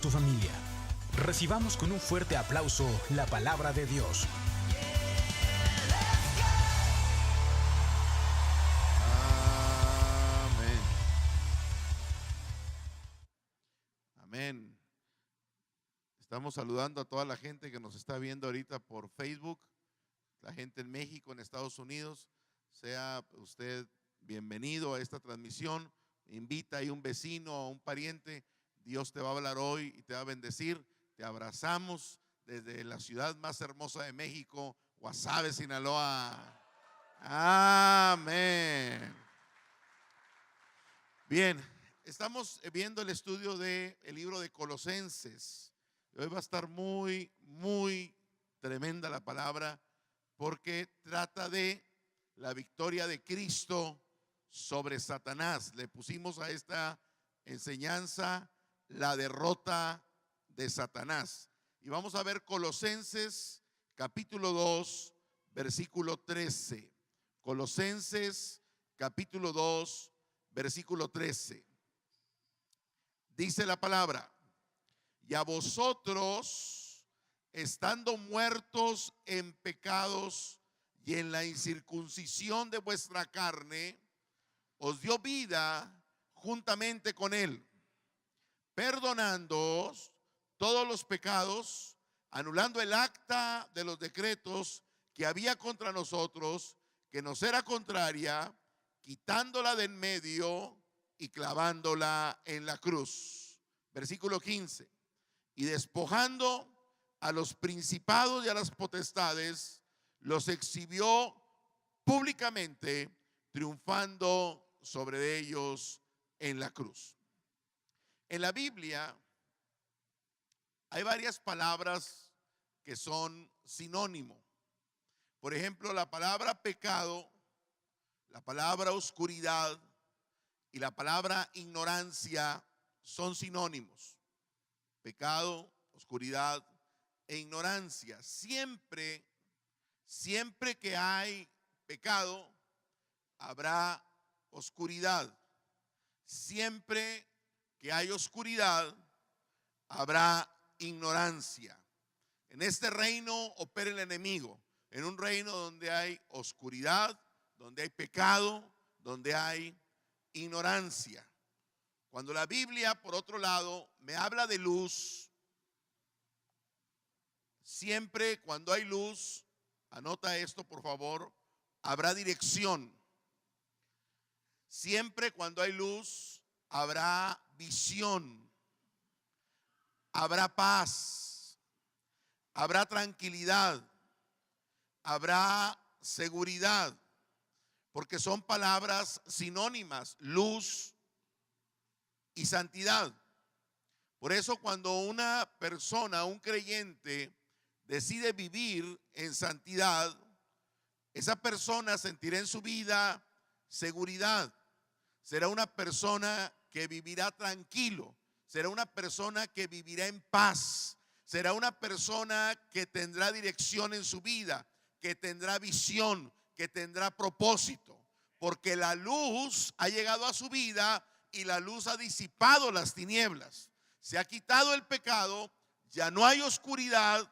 tu familia. Recibamos con un fuerte aplauso la palabra de Dios. Amén. Amén. Estamos saludando a toda la gente que nos está viendo ahorita por Facebook, la gente en México, en Estados Unidos. Sea usted bienvenido a esta transmisión. Invita ahí un vecino o un pariente. Dios te va a hablar hoy y te va a bendecir. Te abrazamos desde la ciudad más hermosa de México, Guasave, Sinaloa. Amén. Bien, estamos viendo el estudio del libro de Colosenses. Hoy va a estar muy tremenda la palabra, porque trata de la victoria de Cristo sobre Satanás. Le pusimos a esta enseñanza la derrota de Satanás. Y vamos a ver Colosenses capítulo 2, versículo 13. Colosenses capítulo 2, versículo 13. Dice la palabra: y a vosotros, estando muertos en pecados y en la incircuncisión de vuestra carne, os dio vida juntamente con él, perdonándoos todos los pecados, anulando el acta de los decretos que había contra nosotros, que nos era contraria, quitándola de en medio y clavándola en la cruz. Versículo 15. Y despojando a los principados y a las potestades, los exhibió públicamente, triunfando sobre ellos en la cruz. En la Biblia hay varias palabras que son sinónimo. Por ejemplo, la palabra pecado, la palabra oscuridad y la palabra ignorancia son sinónimos. Pecado, oscuridad e ignorancia. Siempre que hay pecado, habrá oscuridad. Siempre que hay oscuridad, habrá ignorancia. En este reino opera el enemigo. En un reino donde hay oscuridad, donde hay pecado, donde hay ignorancia. Cuando la Biblia, por otro lado, me habla de luz, siempre cuando hay luz, anota esto por favor, habrá dirección. Siempre cuando hay luz, habrá visión, habrá paz, habrá tranquilidad, habrá seguridad, porque son palabras sinónimas, luz y santidad. Por eso cuando una persona, un creyente, decide vivir en santidad, esa persona sentirá en su vida seguridad. Será una persona que vivirá tranquilo. Será una persona que vivirá en paz. Será una persona que tendrá dirección en su vida, que tendrá visión, que tendrá propósito. Porque la luz ha llegado a su vida y la luz ha disipado las tinieblas. Se ha quitado el pecado, ya no hay oscuridad,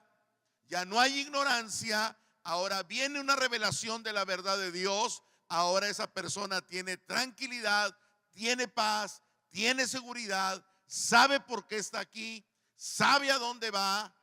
ya no hay ignorancia. Ahora viene una revelación de la verdad de Dios. Ahora esa persona tiene tranquilidad, tiene paz, tiene seguridad, sabe por qué está aquí, sabe a dónde va.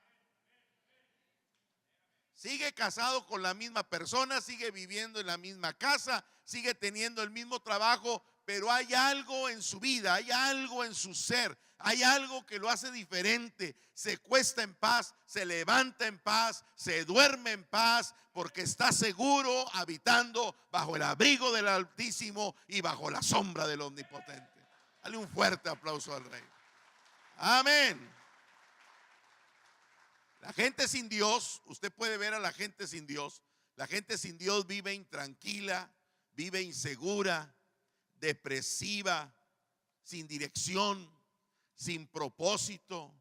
Sigue casado con la misma persona, sigue viviendo en la misma casa, sigue teniendo el mismo trabajo, pero hay algo en su vida, hay algo en su ser, hay algo que lo hace diferente. Se cuesta en paz, se levanta en paz, se duerme en paz, porque está seguro habitando bajo el abrigo del Altísimo y bajo la sombra del Omnipotente. Dale un fuerte aplauso al Rey. Amén. La gente sin Dios, usted puede ver a la gente sin Dios. La gente sin Dios vive intranquila, vive insegura, depresiva, sin dirección, sin propósito.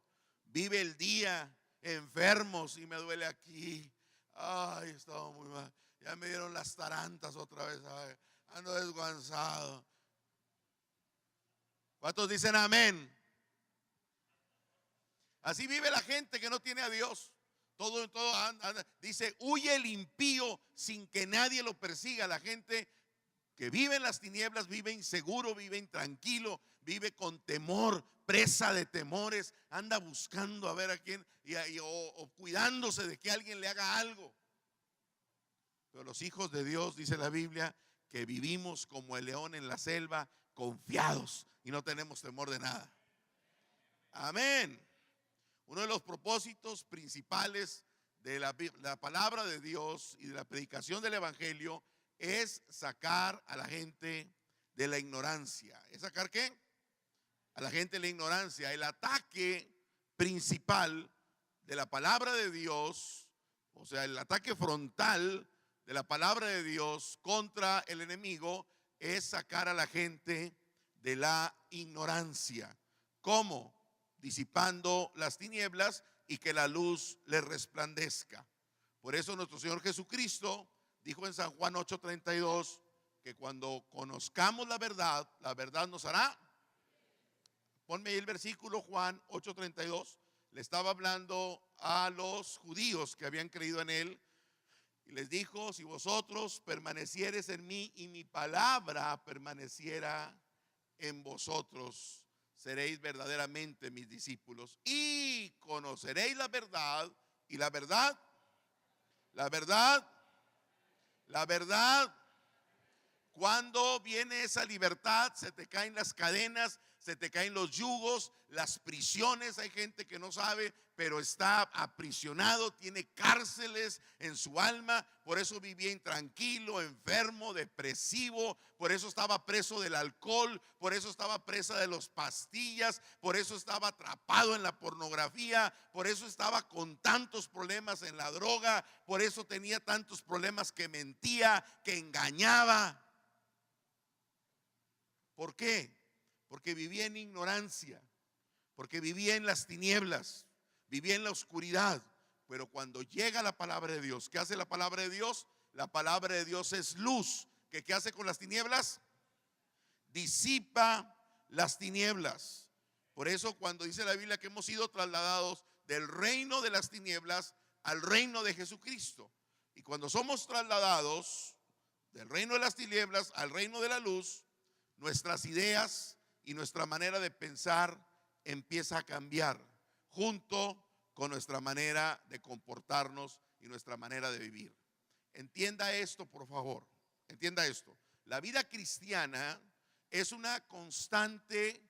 Vive el día enfermo. Si me duele aquí, ay, estaba muy mal, ya me dieron las tarantas otra vez, ay, ando descansado. ¿Cuántos dicen amén? Así vive la gente que no tiene a Dios. Todo anda. Dice, huye el impío sin que nadie lo persiga. La gente que vive en las tinieblas vive inseguro, vive intranquilo, vive con temor, presa de temores, anda buscando a ver a quién o cuidándose de que alguien le haga algo. Pero los hijos de Dios, dice la Biblia, que vivimos como el león en la selva, confiados y no tenemos temor de nada. Amén. Uno de los propósitos principales de la palabra de Dios y de la predicación del evangelio es sacar a la gente de la ignorancia. ¿Es sacar qué? A la gente de la ignorancia. El ataque principal de la palabra de Dios, o sea, el ataque frontal de la palabra de Dios contra el enemigo es sacar a la gente de la ignorancia. ¿Cómo? Disipando las tinieblas y que la luz les resplandezca. Por eso nuestro Señor Jesucristo dijo en San Juan 8:32 que cuando conozcamos la verdad nos hará. Ponme ahí el versículo, Juan 8:32. Le estaba hablando a los judíos que habían creído en él y les dijo: si vosotros permaneciereis en mí y mi palabra permaneciera en vosotros, seréis verdaderamente mis discípulos y conoceréis la verdad, y la verdad, cuando viene esa libertad, se te caen las cadenas, se te caen los yugos, las prisiones. Hay gente que no sabe, pero está aprisionado, tiene cárceles en su alma. Por eso vivía intranquilo, enfermo, depresivo. Por eso estaba preso del alcohol, por eso estaba presa de las pastillas, por eso estaba atrapado en la pornografía, por eso estaba con tantos problemas en la droga, por eso tenía tantos problemas que mentía, que engañaba. ¿Por qué? Porque vivía en ignorancia, porque vivía en las tinieblas, vivía en la oscuridad. Pero cuando llega la palabra de Dios, ¿qué hace la palabra de Dios? La palabra de Dios es luz. ¿Qué hace con las tinieblas? Disipa las tinieblas. Por eso cuando dice la Biblia que hemos sido trasladados del reino de las tinieblas al reino de Jesucristo. Y cuando somos trasladados del reino de las tinieblas al reino de la luz, nuestras ideas y nuestra manera de pensar empieza a cambiar junto con nuestra manera de comportarnos y nuestra manera de vivir. Entienda esto, por favor. Entienda esto. La vida cristiana es una constante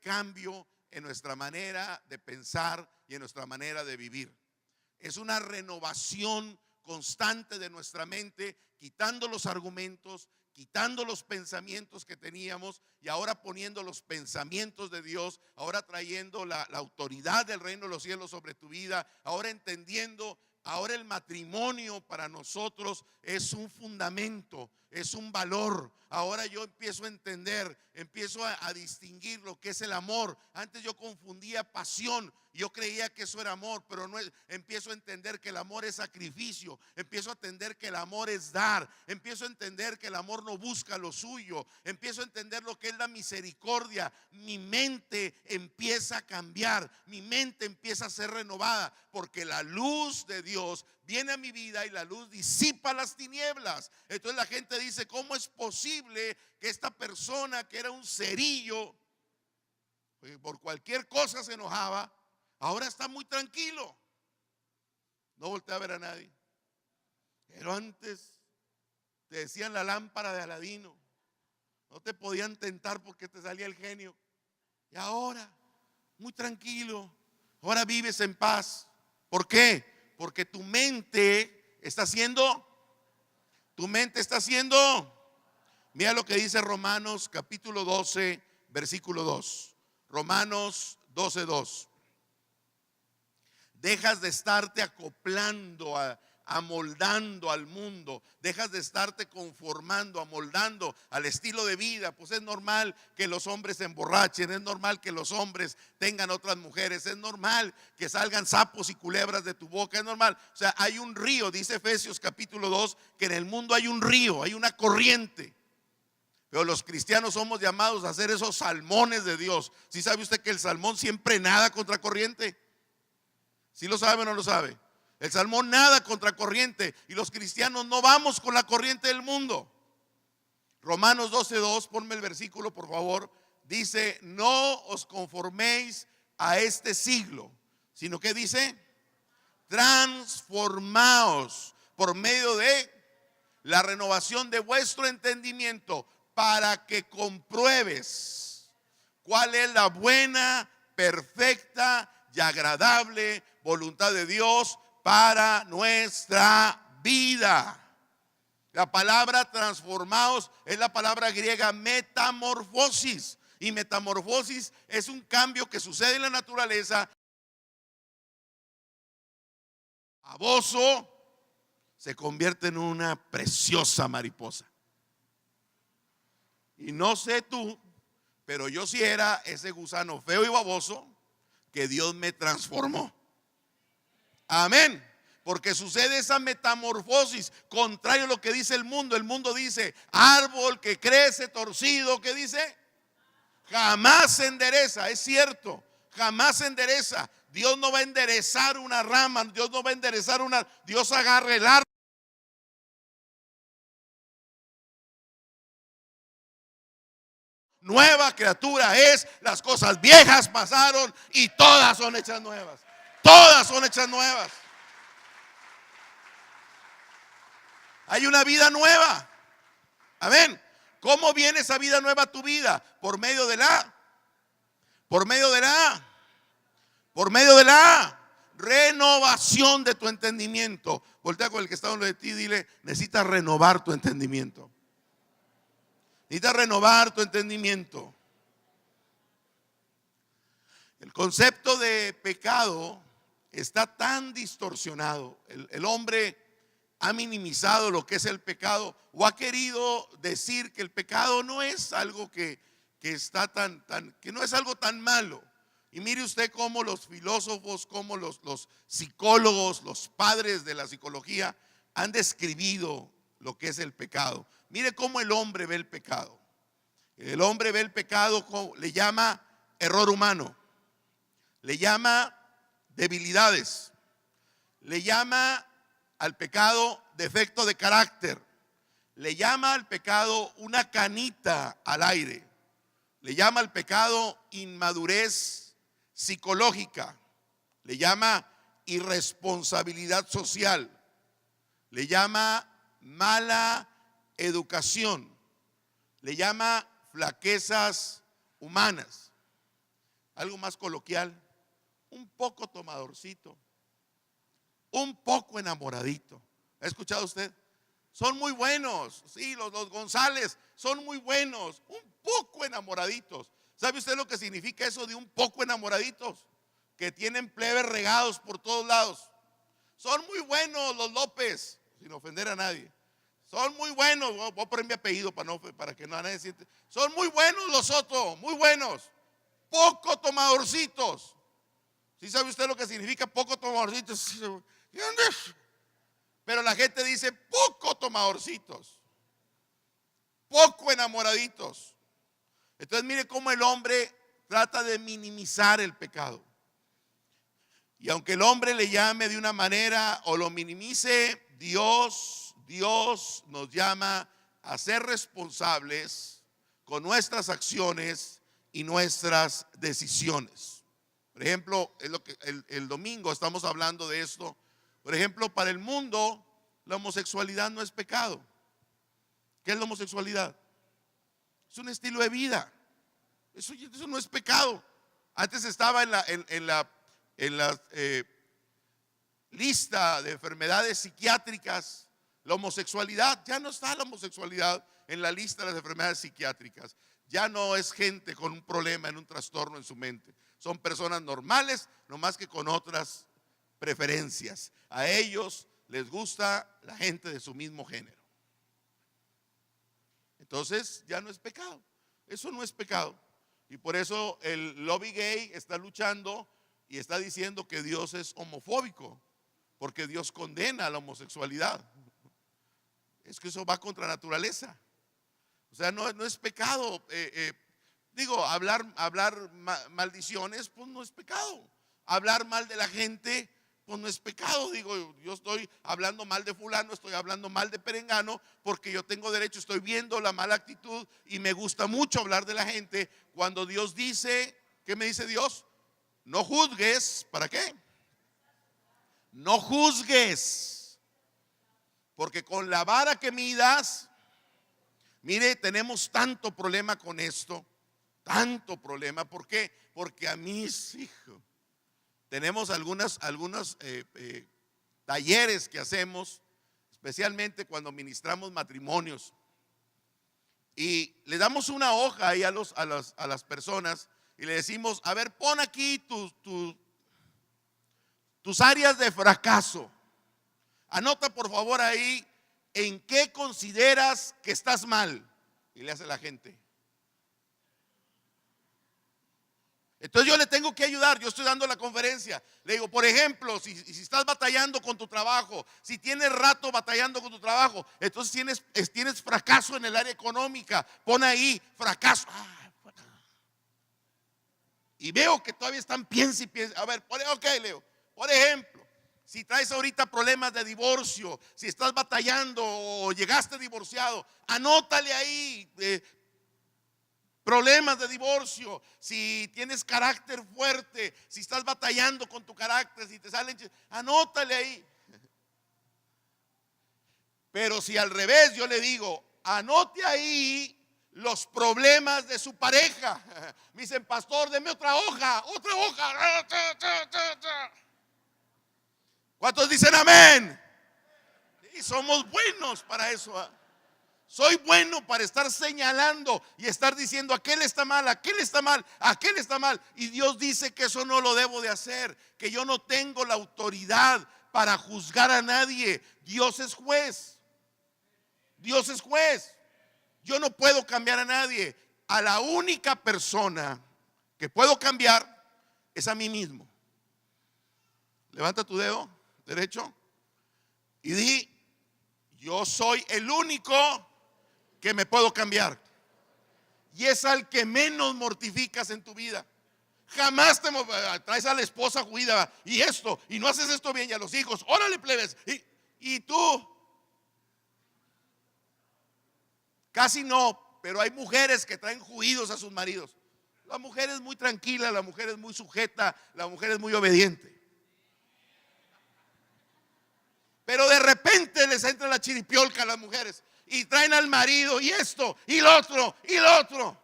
cambio en nuestra manera de pensar y en nuestra manera de vivir. Es una renovación constante de nuestra mente, quitando los argumentos, quitando los pensamientos que teníamos y ahora poniendo los pensamientos de Dios, ahora trayendo la autoridad del reino de los cielos sobre tu vida, ahora entendiendo, ahora el matrimonio para nosotros es un fundamento, es un valor. Ahora yo empiezo a entender, empiezo a distinguir lo que es el amor. Antes yo confundía pasión, yo creía que eso era amor, pero no es. Empiezo a entender que el amor es sacrificio, empiezo a entender que el amor es dar, empiezo a entender que el amor no busca lo suyo, empiezo a entender lo que es la misericordia. Mi mente empieza a cambiar, mi mente empieza a ser renovada, porque la luz de Dios viene a mi vida y la luz disipa las tinieblas. Entonces la gente dice: ¿cómo es posible que esta persona que era un cerillo, por cualquier cosa se enojaba, ahora está muy tranquilo? No voltea a ver a nadie. Pero antes te decían la lámpara de Aladino, no te podían tentar porque te salía el genio. Y ahora, muy tranquilo, ahora vives en paz. ¿Por qué? Porque tu mente está haciendo. Mira lo que dice Romanos capítulo 12, versículo 2. Romanos 12:2. Dejas de estarte acoplando, amoldando al mundo. Dejas de estarte conformando, amoldando al estilo de vida. Pues es normal que los hombres se emborrachen, es normal que los hombres tengan otras mujeres, es normal que salgan sapos y culebras de tu boca, es normal. O sea, hay un río, dice Efesios capítulo 2, que en el mundo hay un río, hay una corriente. Pero los cristianos somos llamados a ser esos salmones de Dios. ¿Sí sabe usted que el salmón siempre nada contra corriente? ¿Sí lo sabe o no lo sabe? El salmón nada contra corriente, y los cristianos no vamos con la corriente del mundo. Romanos 12:2, ponme el versículo por favor. Dice: no os conforméis a este siglo, sino que dice: transformaos por medio de la renovación de vuestro entendimiento, para que compruebes cuál es la buena, perfecta y agradable voluntad de Dios para nuestra vida. La palabra transformaos es la palabra griega metamorfosis, y metamorfosis es un cambio que sucede en la naturaleza. Baboso se convierte en una preciosa mariposa. Y no sé tú, pero yo sí era ese gusano feo y baboso que Dios me transformó. Amén. Porque sucede esa metamorfosis, contrario a lo que dice el mundo. El mundo dice: árbol que crece torcido, ¿qué dice? Jamás se endereza. Es cierto, jamás se endereza. Dios no va a enderezar una rama, Dios no va a enderezar una. Dios agarra el árbol. Nueva criatura es, las cosas viejas pasaron y todas son hechas nuevas. Todas son hechas nuevas. Hay una vida nueva. Amén. ¿Cómo viene esa vida nueva a tu vida? Por medio de la renovación de tu entendimiento. Voltea con el que está hablando de ti, dile: necesitas renovar tu entendimiento. Necesitas renovar tu entendimiento. El concepto de pecado está tan distorsionado. El hombre ha minimizado lo que es el pecado, o ha querido decir que el pecado no es algo que está que no es algo tan malo. Y mire usted cómo los filósofos, cómo los psicólogos, los padres de la psicología han describido lo que es el pecado. Mire cómo el hombre ve el pecado. El hombre ve el pecado, le llama error humano, le llama debilidades, le llama al pecado defecto de carácter, le llama al pecado una canita al aire, le llama al pecado inmadurez psicológica, le llama irresponsabilidad social, le llama mala educación, le llama flaquezas humanas. Algo más coloquial: un poco tomadorcito, un poco enamoradito. ¿Ha escuchado usted? Son muy buenos, sí, los González son muy buenos, un poco enamoraditos. ¿Sabe usted lo que significa eso de un poco enamoraditos? Que tienen plebes regados por todos lados. Son muy buenos los López, sin ofender a nadie. Son muy buenos. Voy a poner mi apellido para que no nadie siente. Son muy buenos los Soto, muy buenos. Poco tomadorcitos. ¿Sí sabe usted lo que significa poco tomadorcitos? Pero la gente dice poco tomadorcitos, poco enamoraditos. Entonces mire cómo el hombre trata de minimizar el pecado. Y aunque el hombre le llame de una manera o lo minimice, Dios nos llama a ser responsables con nuestras acciones y nuestras decisiones. Por ejemplo, es lo que el domingo estamos hablando de esto. Por ejemplo, para el mundo la homosexualidad no es pecado. ¿Qué es la homosexualidad? Es un estilo de vida. Eso no es pecado. Antes estaba en la lista de enfermedades psiquiátricas la homosexualidad. Ya no está la homosexualidad en la lista de las enfermedades psiquiátricas. Ya no es gente con un problema, en un trastorno en su mente. Son personas normales, nomás que con otras preferencias. A ellos les gusta la gente de su mismo género. Entonces ya no es pecado. Eso no es pecado. Y por eso el lobby gay está luchando y está diciendo que Dios es homofóbico, porque Dios condena la homosexualidad. Es que eso va contra naturaleza. O sea, no es pecado. Digo, hablar maldiciones, pues no es pecado. Hablar mal de la gente, pues no es pecado. Digo, yo estoy hablando mal de fulano, estoy hablando mal de perengano, porque yo tengo derecho, estoy viendo la mala actitud y me gusta mucho hablar de la gente. Cuando Dios dice, ¿qué me dice Dios? No juzgues. ¿Para qué? No juzgues, porque con la vara que midas, mire, tenemos tanto problema con esto, tanto problema. ¿Por qué? Porque a mis hijos tenemos algunos talleres que hacemos, especialmente cuando ministramos matrimonios, y le damos una hoja ahí a las personas y le decimos, a ver, pon aquí tus áreas de fracaso. Anota por favor ahí en qué consideras que estás mal. Y le hace la gente. Entonces yo le tengo que ayudar. Yo estoy dando la conferencia. Le digo, por ejemplo, si estás batallando con tu trabajo, si tienes rato batallando con tu trabajo, entonces tienes fracaso en el área económica, pon ahí fracaso. Y veo que todavía están piensa y piensa. A ver, ok, Leo. Por ejemplo, si traes ahorita problemas de divorcio, si estás batallando o llegaste divorciado, anótale ahí problemas de divorcio. Si tienes carácter fuerte, si estás batallando con tu carácter, si te salen, anótale ahí. Pero si al revés yo le digo, anote ahí los problemas de su pareja, me dicen, pastor, deme otra hoja, otra hoja. ¿Cuántos dicen amén? Y somos buenos para eso. Soy bueno para estar señalando y estar diciendo aquel está mal, aquel está mal, aquel está mal. Y Dios dice que eso no lo debo de hacer, que yo no tengo la autoridad para juzgar a nadie. Dios es juez. Dios es juez. Yo no puedo cambiar a nadie. A la única persona que puedo cambiar es a mí mismo. Levanta tu dedo derecho y di, yo soy el único que me puedo cambiar. Y es al que menos mortificas en tu vida. Jamás te traes a la esposa juida y esto, y no haces esto bien, y a los hijos, órale plebes, y tú casi no, pero hay mujeres que traen juidos a sus maridos. La mujer es muy tranquila, la mujer es muy sujeta, la mujer es muy obediente. Pero de repente les entra la chiripiolca a las mujeres y traen al marido y esto y lo otro y lo otro.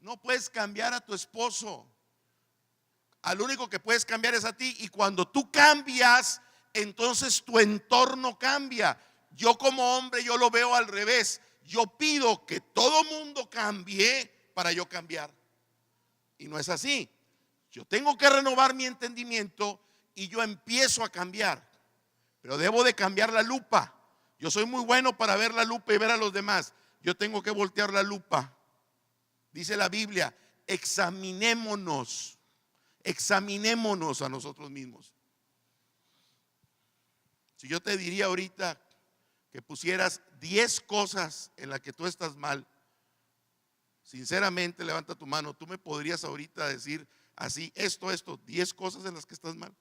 No puedes cambiar a tu esposo. Al único que puedes cambiar es a ti. Y cuando tú cambias, entonces tu entorno cambia. Yo como hombre, yo lo veo al revés. Yo pido que todo mundo cambie para yo cambiar. Y no es así. Yo tengo que renovar mi entendimiento y yo empiezo a cambiar. Pero debo de cambiar la lupa. Yo soy muy bueno para ver la lupa y ver a los demás. Yo tengo que voltear la lupa. Dice la Biblia, examinémonos a nosotros mismos. Si yo te diría ahorita que pusieras 10 cosas en las que tú estás mal, sinceramente levanta tu mano, tú me podrías ahorita decir así, 10 cosas en las que estás mal.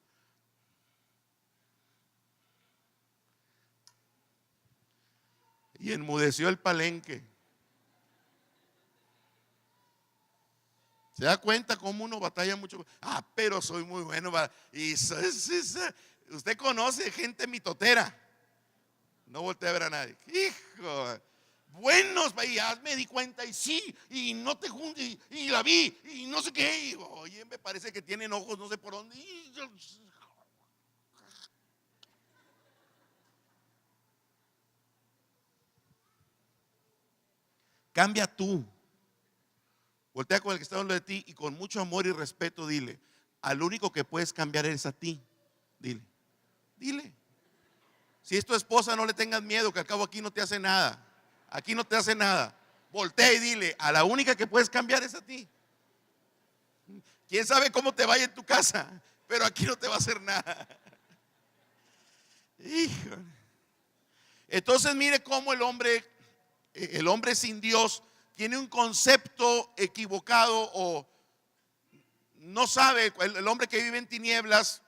Y enmudeció el palenque. ¿Se da cuenta cómo uno batalla mucho? Pero soy muy bueno. Usted conoce gente mitotera. No voltea a ver a nadie. Hijo, buenos, ya me di cuenta y sí, y no te juntes, y la vi, y no sé qué. Y, oye, me parece que tienen ojos no sé por dónde. Cambia tú. Voltea con el que está hablando de ti y con mucho amor y respeto dile, al único que puedes cambiar es a ti. Dile. Si es tu esposa, no le tengas miedo, que al cabo aquí no te hace nada. Aquí no te hace nada. Voltea y dile, a la única que puedes cambiar es a ti. Quién sabe cómo te vaya en tu casa, pero aquí no te va a hacer nada. Híjole. Entonces mire cómo el hombre el hombre sin Dios tiene un concepto equivocado o no sabe. El hombre que vive en tinieblas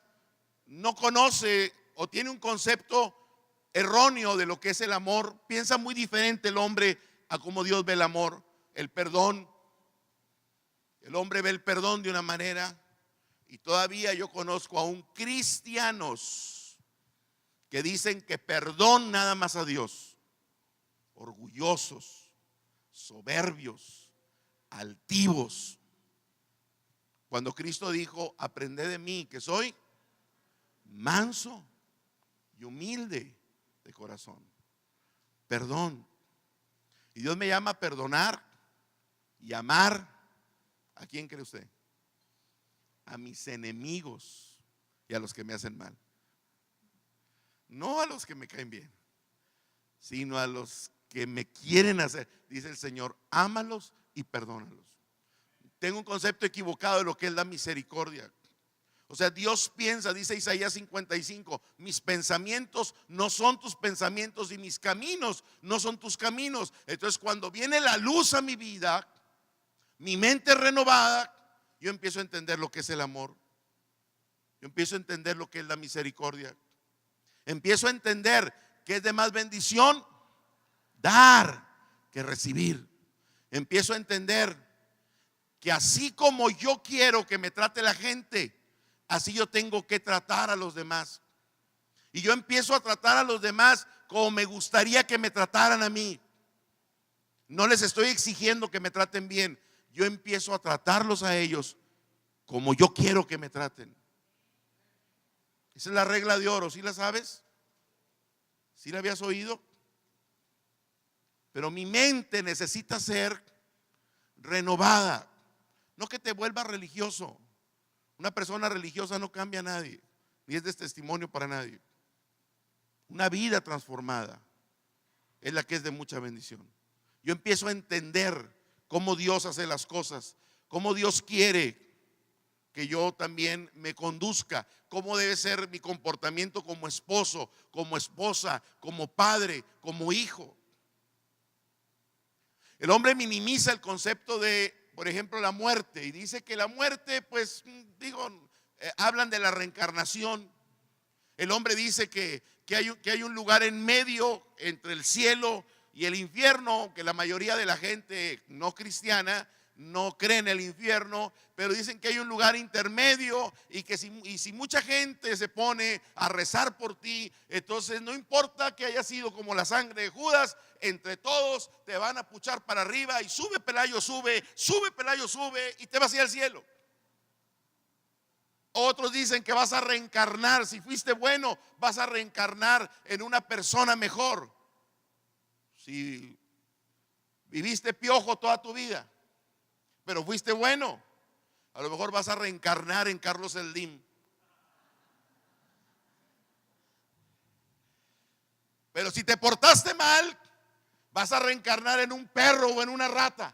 no conoce o tiene un concepto erróneo de lo que es el amor. Piensa muy diferente el hombre a cómo Dios ve el amor, el perdón. El hombre ve el perdón de una manera, y todavía yo conozco aún cristianos que dicen que perdón nada más a Dios. Orgullosos, soberbios, altivos. Cuando Cristo dijo: aprended de mí, que soy manso y humilde de corazón. Perdón. Y Dios me llama a perdonar y amar. ¿A quién cree usted? A mis enemigos y a los que me hacen mal. No a los que me caen bien, sino a los que me quieren hacer. Dice el Señor: ámalos y perdónalos. Tengo un concepto equivocado de lo que es la misericordia. O sea, Dios piensa, dice Isaías 55, mis pensamientos no son tus pensamientos y mis caminos no son tus caminos. Entonces, cuando viene la luz a mi vida, mi mente renovada, yo empiezo a entender lo que es el amor. Yo empiezo a entender lo que es la misericordia. Empiezo a entender que es de más bendición dar que recibir. Empiezo a entender que así como yo quiero que me trate la gente, así yo tengo que tratar a los demás. Y yo empiezo a tratar a los demás como me gustaría que me trataran a mí. No les estoy exigiendo que me traten bien. Yo empiezo a tratarlos a ellos como yo quiero que me traten. Esa es la regla de oro. ¿Sí la sabes? ¿Sí la habías oído? Pero mi mente necesita ser renovada. No que te vuelvas religioso. Una persona religiosa no cambia a nadie, ni es de testimonio para nadie. Una vida transformada es la que es de mucha bendición. Yo empiezo a entender cómo Dios hace las cosas, cómo Dios quiere que yo también me conduzca, cómo debe ser mi comportamiento como esposo, como esposa, como padre, como hijo. El hombre minimiza el concepto de, por ejemplo, la muerte, y dice que la muerte, pues, hablan de la reencarnación. El hombre dice que hay un lugar en medio entre el cielo y el infierno, que la mayoría de la gente no cristiana no cree en el infierno, pero dicen que hay un lugar intermedio y que si mucha gente se pone a rezar por ti, entonces no importa que haya sido como la sangre de Judas, entre todos te van a puchar para arriba y sube Pelayo, sube Pelayo, sube y te vas a ir al cielo. Otros dicen que vas a reencarnar, si fuiste bueno, vas a reencarnar en una persona mejor. Si viviste piojo toda tu vida, pero fuiste bueno, a lo mejor vas a reencarnar en Carlos Slim. Pero si te portaste mal, vas a reencarnar en un perro o en una rata.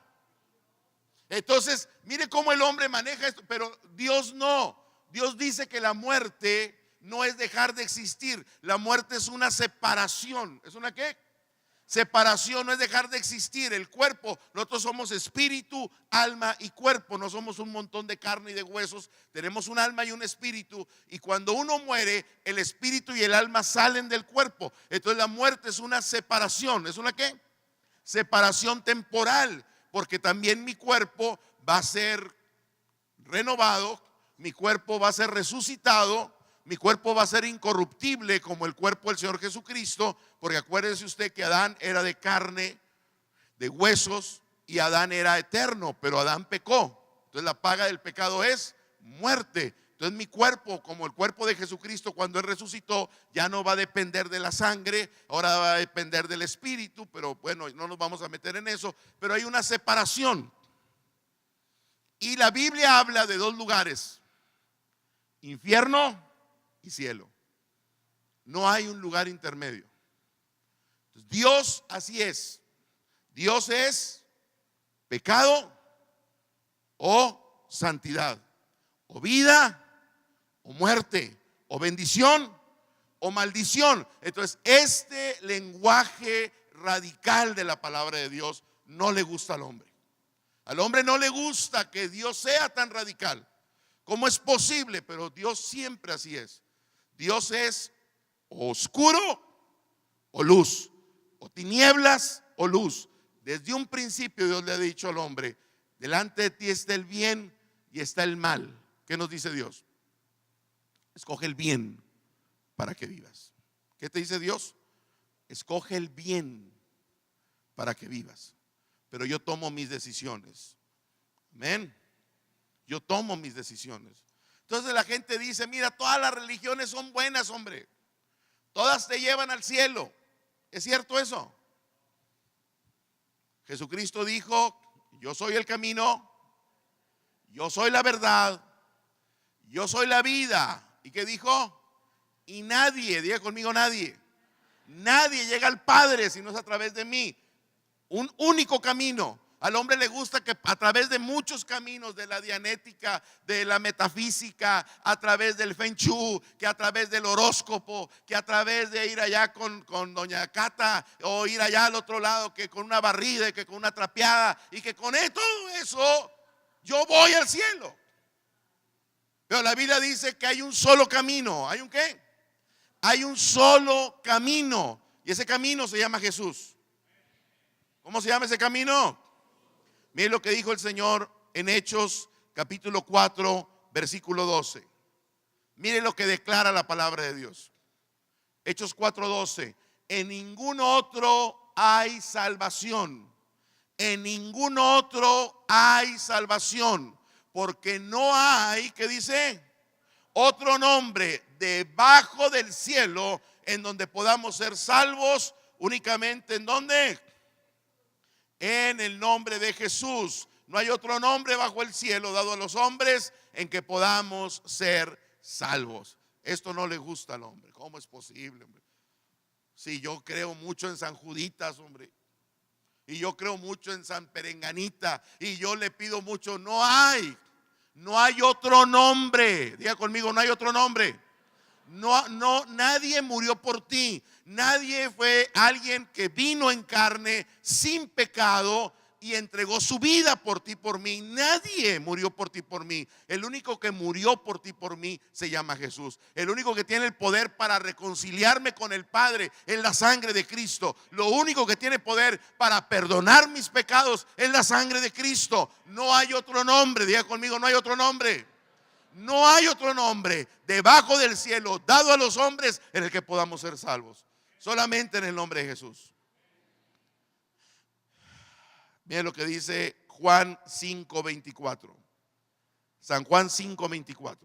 Entonces, mire cómo el hombre maneja esto, pero Dios no. Dios dice que la muerte no es dejar de existir. La muerte es una separación. ¿Es una qué? Separación, no es dejar de existir. El cuerpo, nosotros somos espíritu, alma y cuerpo. No somos un montón de carne y de huesos. Tenemos un alma y un espíritu. Y cuando uno muere, el espíritu y el alma salen del cuerpo. Entonces la muerte es una separación. ¿Es una qué? Separación temporal. Porque también mi cuerpo va a ser renovado. Mi cuerpo va a ser resucitado. Mi cuerpo va a ser incorruptible como el cuerpo del Señor Jesucristo, porque acuérdese usted que Adán era de carne, de huesos, y Adán era eterno, pero Adán pecó. Entonces la paga del pecado es muerte. Entonces mi cuerpo, como el cuerpo de Jesucristo cuando Él resucitó, ya no va a depender de la sangre, ahora va a depender del espíritu, pero bueno, no nos vamos a meter en eso, pero hay una separación. Y la Biblia habla de dos lugares: infierno y cielo. No hay un lugar intermedio. Entonces, Dios así es. Dios es pecado o santidad, o vida o muerte, o bendición o maldición. Entonces, este lenguaje radical de la palabra de Dios no le gusta al hombre. Al hombre no le gusta que Dios sea tan radical. ¿Cómo es posible? Pero Dios siempre así es. Dios es o oscuro o luz, o tinieblas o luz. Desde un principio Dios le ha dicho al hombre: delante de ti está el bien y está el mal. ¿Qué nos dice Dios? Escoge el bien para que vivas. ¿Qué te dice Dios? Escoge el bien para que vivas. Pero yo tomo mis decisiones. Amén. Yo tomo mis decisiones. Entonces la gente dice: mira, todas las religiones son buenas, hombre. Todas te llevan al cielo. ¿Es cierto eso? Jesucristo dijo: yo soy el camino, yo soy la verdad, yo soy la vida. ¿Y qué dijo? Y nadie, diga conmigo, nadie llega al Padre si no es a través de mí. Un único camino. Al hombre le gusta que a través de muchos caminos, de la dianética, de la metafísica, a través del Feng Shui, que a través del horóscopo, que a través de ir allá con doña Cata, o ir allá al otro lado, que con una barrida y que con una trapeada, y que con todo eso yo voy al cielo. Pero la Biblia dice que hay un solo camino. ¿Hay un qué? Hay un solo camino, y ese camino se llama Jesús. ¿Cómo se llama ese camino? Mire lo que dijo el Señor en Hechos capítulo 4 versículo 12. Mire lo que declara la palabra de Dios. Hechos 4:12. En ningún otro hay salvación. En ningún otro hay salvación. Porque no hay, ¿qué dice? Otro nombre debajo del cielo en donde podamos ser salvos. Únicamente ¿en dónde? En el nombre de Jesús. No hay otro nombre bajo el cielo dado a los hombres en que podamos ser salvos. Esto no le gusta al hombre. ¿Cómo es posible, hombre? Si yo creo mucho en San Juditas, hombre, y yo creo mucho en San Perenganita, y yo le pido mucho. No hay otro nombre. Diga conmigo, no hay otro nombre. Nadie murió por ti. Nadie fue alguien que vino en carne sin pecado y entregó su vida por ti, por mí. Nadie murió por ti, por mí. El único que murió por ti, por mí se llama Jesús. El único que tiene el poder para reconciliarme con el Padre es la sangre de Cristo. Lo único que tiene poder para perdonar mis pecados es la sangre de Cristo. No hay otro nombre. Diga conmigo, no hay otro nombre. No hay otro nombre debajo del cielo dado a los hombres en el que podamos ser salvos. Solamente en el nombre de Jesús. Miren lo que dice Juan 5:24. San Juan 5:24.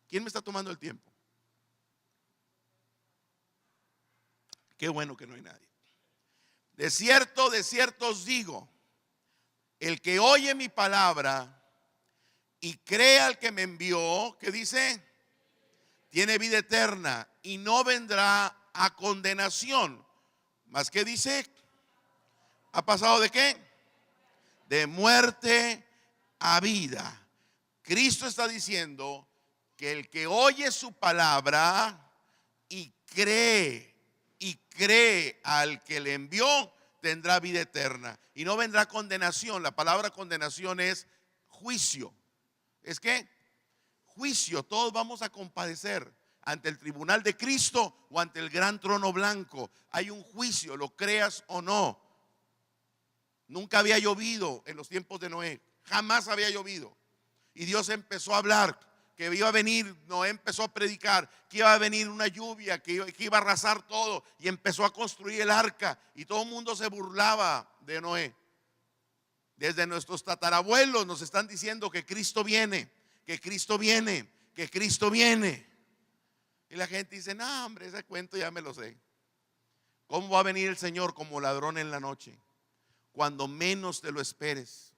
¿Quién me está tomando el tiempo? Qué bueno que no hay nadie. De cierto os digo, el que oye mi palabra y cree al que me envió, ¿qué dice? Tiene vida eterna y no vendrá a condenación. ¿Más qué dice? ¿Ha pasado de qué? De muerte a vida. Cristo está diciendo que el que oye su palabra y cree al que le envió, tendrá vida eterna y no vendrá condenación. La palabra condenación es juicio. ¿Es qué? Juicio. Todos vamos a compadecer ante el tribunal de Cristo o ante el gran trono blanco. Hay un juicio, lo creas o no. Nunca había llovido en los tiempos de Noé. Jamás había llovido. Y Dios empezó a hablar que iba a venir. Noé empezó a predicar que iba a venir una lluvia, que iba a arrasar todo. Y empezó a construir el arca. Y todo el mundo se burlaba de Noé. Desde nuestros tatarabuelos nos están diciendo que Cristo viene, que Cristo viene, que Cristo viene. Y la gente dice: no, hombre, ese cuento ya me lo sé. ¿Cómo va a venir el Señor como ladrón en la noche? Cuando menos te lo esperes.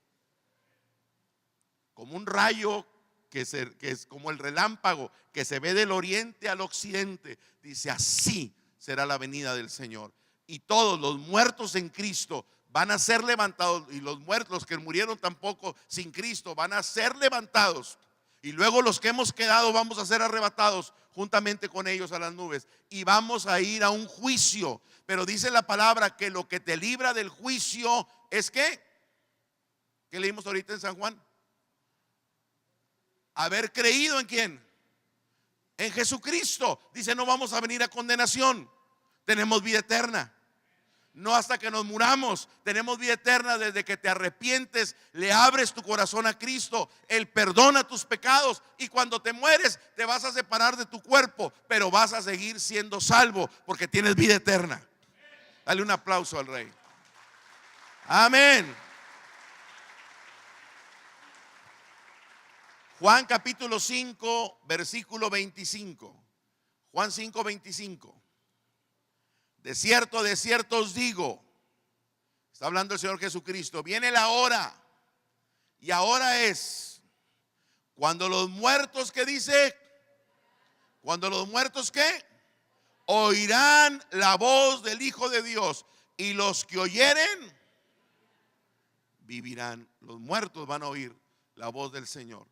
Como un rayo que es como el relámpago que se ve del oriente al occidente. Dice: así será la venida del Señor. Y todos los muertos en Cristo van a ser levantados, y los muertos, los que murieron tampoco sin Cristo, van a ser levantados. Y luego los que hemos quedado vamos a ser arrebatados juntamente con ellos a las nubes. Y vamos a ir a un juicio. Pero dice la palabra que lo que te libra del juicio es ¿qué? ¿Qué leímos ahorita en San Juan? Haber creído ¿en quién? En Jesucristo. Dice, no vamos a venir a condenación. Tenemos vida eterna. No hasta que nos muramos. Tenemos vida eterna desde que te arrepientes, le abres tu corazón a Cristo, Él perdona tus pecados, y cuando te mueres te vas a separar de tu cuerpo, pero vas a seguir siendo salvo porque tienes vida eterna. Dale un aplauso al Rey. Amén. Juan capítulo 5, versículo 25. Juan 5, 25. De cierto os digo, está hablando el Señor Jesucristo, viene la hora, y ahora es, cuando los muertos, ¿qué dice? Cuando los muertos, ¿qué? Oirán la voz del Hijo de Dios, y los que oyeren, vivirán. Los muertos van a oír la voz del Señor.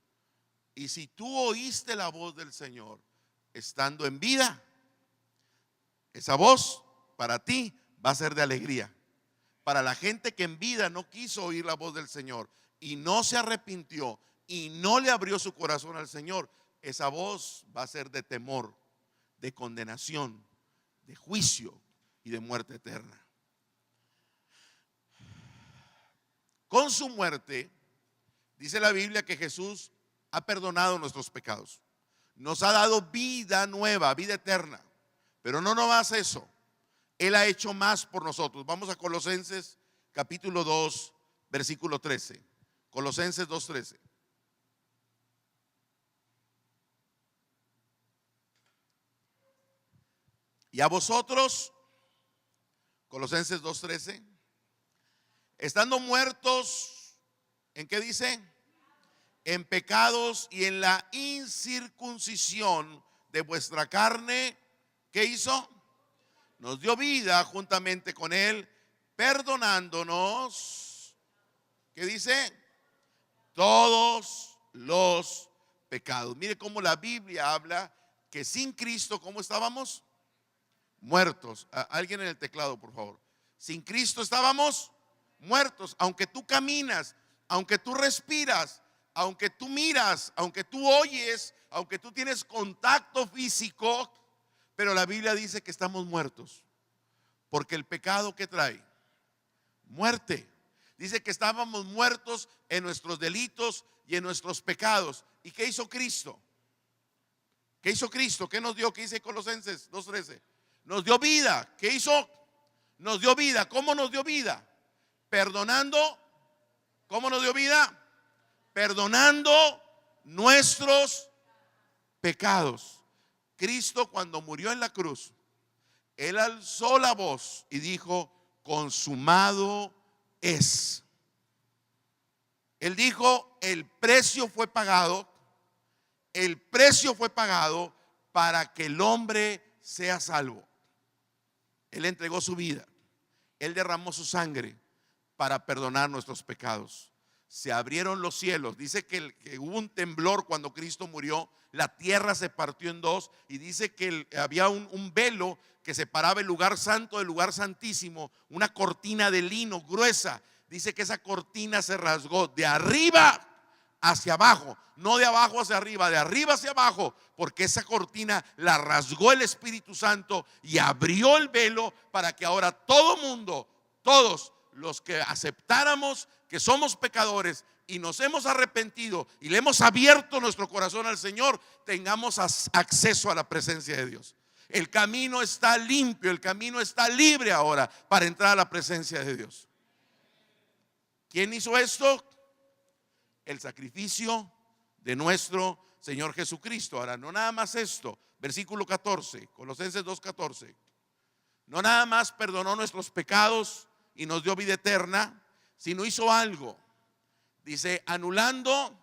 Y si tú oíste la voz del Señor estando en vida, esa voz para ti va a ser de alegría. Para la gente que en vida no quiso oír la voz del Señor y no se arrepintió y no le abrió su corazón al Señor, esa voz va a ser de temor, de condenación, de juicio y de muerte eterna. Con su muerte, dice la Biblia que Jesús ha perdonado nuestros pecados. Nos ha dado vida nueva, vida eterna. Pero no nomás eso. Él ha hecho más por nosotros. Vamos a Colosenses capítulo 2, versículo 13. Colosenses 2:13. Y a vosotros, Colosenses 2:13, estando muertos, ¿en qué dice? En pecados y en la incircuncisión de vuestra carne, ¿qué hizo? Nos dio vida juntamente con Él, perdonándonos, ¿qué dice? Todos los pecados. Mire cómo la Biblia habla que sin Cristo, ¿cómo estábamos? Muertos. Alguien en el teclado, por favor. Sin Cristo estábamos muertos. Aunque tú caminas, aunque tú respiras, aunque tú miras, aunque tú oyes, aunque tú tienes contacto físico, pero la Biblia dice que estamos muertos. Porque el pecado que trae muerte. Dice que estábamos muertos en nuestros delitos y en nuestros pecados. ¿Y qué hizo Cristo? ¿Qué hizo Cristo? ¿Qué nos dio? ¿Qué dice Colosenses 2:13? Nos dio vida. ¿Qué hizo? Nos dio vida. ¿Cómo nos dio vida? Perdonando. ¿Cómo nos dio vida? Perdonando nuestros pecados. Cristo, cuando murió en la cruz, Él alzó la voz y dijo: consumado es. Él dijo: el precio fue pagado. El precio fue pagado para que el hombre sea salvo. Él entregó su vida. Él derramó su sangre para perdonar nuestros pecados. Se abrieron los cielos. Dice que hubo un temblor cuando Cristo murió. La tierra se partió en dos. Y dice que había un velo que separaba el lugar santo del lugar santísimo. Una cortina de lino gruesa. Dice que esa cortina se rasgó de arriba hacia abajo. No de abajo hacia arriba, de arriba hacia abajo. Porque esa cortina la rasgó el Espíritu Santo y abrió el velo para que ahora todo mundo, todos los que aceptáramos que somos pecadores y nos hemos arrepentido y le hemos abierto nuestro corazón al Señor, tengamos acceso a la presencia de Dios. El camino está limpio, el camino está libre ahora para entrar a la presencia de Dios. ¿Quién hizo esto? El sacrificio de nuestro Señor Jesucristo. Ahora, no nada más esto, versículo 14, Colosenses 2:14. No nada más perdonó nuestros pecados y nos dio vida eterna, sino hizo algo. Dice: anulando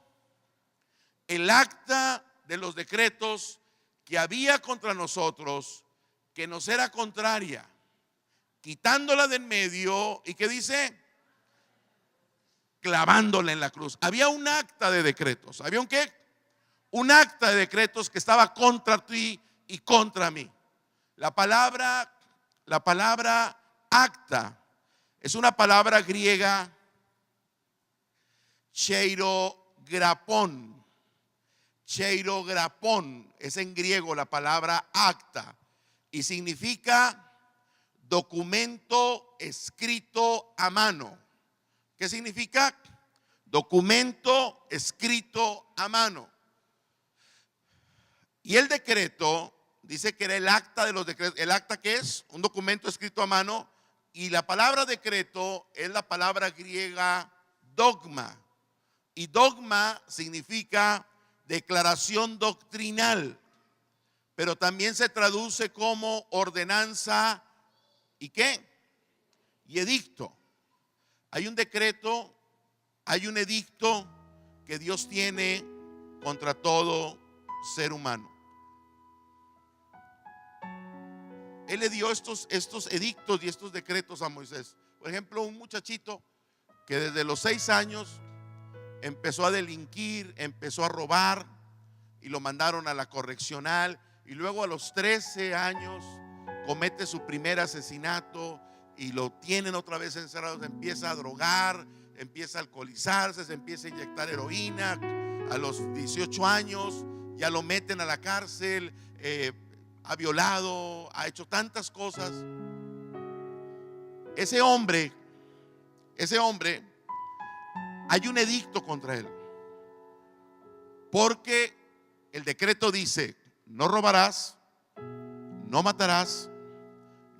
el acta de los decretos que había contra nosotros, que nos era contraria, quitándola de en medio. ¿Y qué dice? Clavándola en la cruz. Había un acta de decretos. ¿Había un qué? Un acta de decretos que estaba contra ti y contra mí. La palabra acta es una palabra griega, cheirograpón. Cheirograpón es en griego la palabra acta y significa documento escrito a mano. ¿Qué significa? Documento escrito a mano. Y el decreto dice que era el acta de los decretos. ¿El acta qué es? Un documento escrito a mano. Y la palabra decreto es la palabra griega dogma. Y dogma significa declaración doctrinal, pero también se traduce como ordenanza y ¿qué? Y edicto. Hay un decreto, hay un edicto que Dios tiene contra todo ser humano. Él le dio estos edictos y estos decretos a Moisés. Por ejemplo, un muchachito que desde los 6 años empezó a delinquir, empezó a robar y lo mandaron a la correccional, y luego a los 13 años comete su primer asesinato y lo tienen otra vez encerrado. Se empieza a drogar, empieza a alcoholizarse, se empieza a inyectar heroína. A los 18 años ya lo meten a la cárcel, ha violado, ha hecho tantas cosas. Ese hombre, hay un edicto contra él, porque el decreto dice: no robarás, no matarás,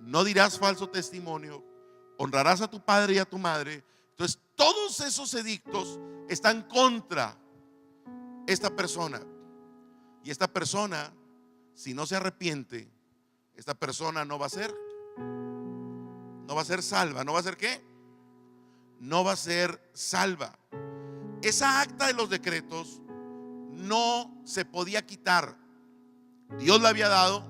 no dirás falso testimonio, honrarás a tu padre y a tu madre. Entonces todos esos edictos están contra esta persona, y esta persona, si no se arrepiente, esta persona no va a ser salva. ¿No va a ser qué? No va a ser salva. Esa acta de los decretos no se podía quitar. Dios la había dado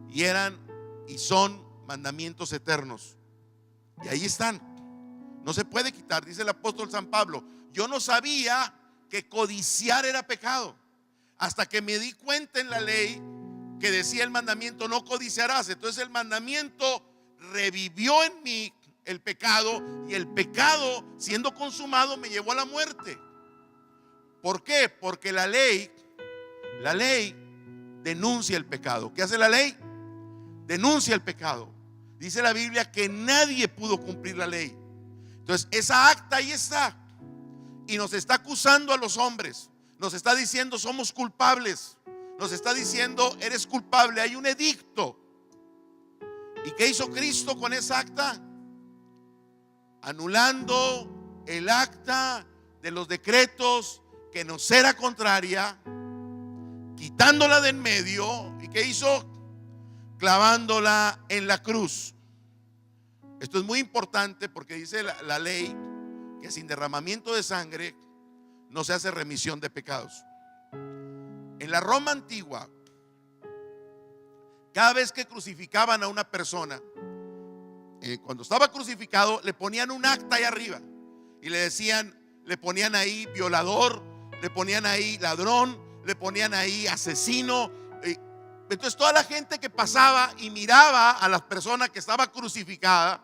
y eran y son mandamientos eternos. Y ahí están. No se puede quitar. Dice el apóstol San Pablo: yo no sabía que codiciar era pecado, hasta que me di cuenta en la ley que decía el mandamiento: no codiciarás. Entonces el mandamiento revivió en mí el pecado, y el pecado, siendo consumado, me llevó a la muerte. ¿Por qué? Porque la ley denuncia el pecado. ¿Qué hace la ley? Denuncia el pecado. Dice la Biblia que nadie pudo cumplir la ley. Entonces esa acta ahí está, y nos está acusando a los hombres. Nos está diciendo: somos culpables. Nos está diciendo: eres culpable. Hay un edicto. ¿Y qué hizo Cristo con esa acta? Anulando el acta de los decretos que nos era contraria, quitándola de en medio. ¿Y qué hizo? Clavándola en la cruz. Esto es muy importante, porque dice la ley que sin derramamiento de sangre no se hace remisión de pecados. En la Roma antigua, cada vez que crucificaban a una persona, cuando estaba crucificado, le ponían un acta ahí arriba y le ponían ahí violador, le ponían ahí ladrón, le ponían ahí asesino. Entonces toda la gente que pasaba y miraba a la persona que estaba crucificada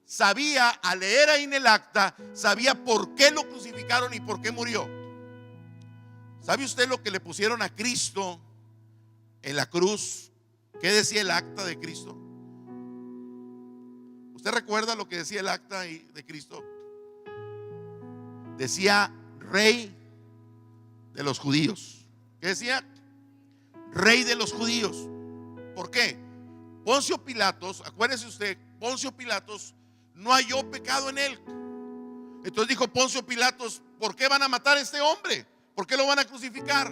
sabía, al leer ahí en el acta, sabía por qué lo crucificaron y por qué murió. ¿Sabe usted lo que le pusieron a Cristo en la cruz? ¿Qué decía el acta de Cristo? ¿Usted recuerda lo que decía el acta de Cristo? Decía: Rey de los judíos. ¿Qué decía? Rey de los judíos. ¿Por qué? Poncio Pilatos, acuérdese usted, Poncio Pilatos no halló pecado en él. Entonces dijo Poncio Pilatos: ¿por qué van a matar a este hombre? ¿Por qué lo van a crucificar?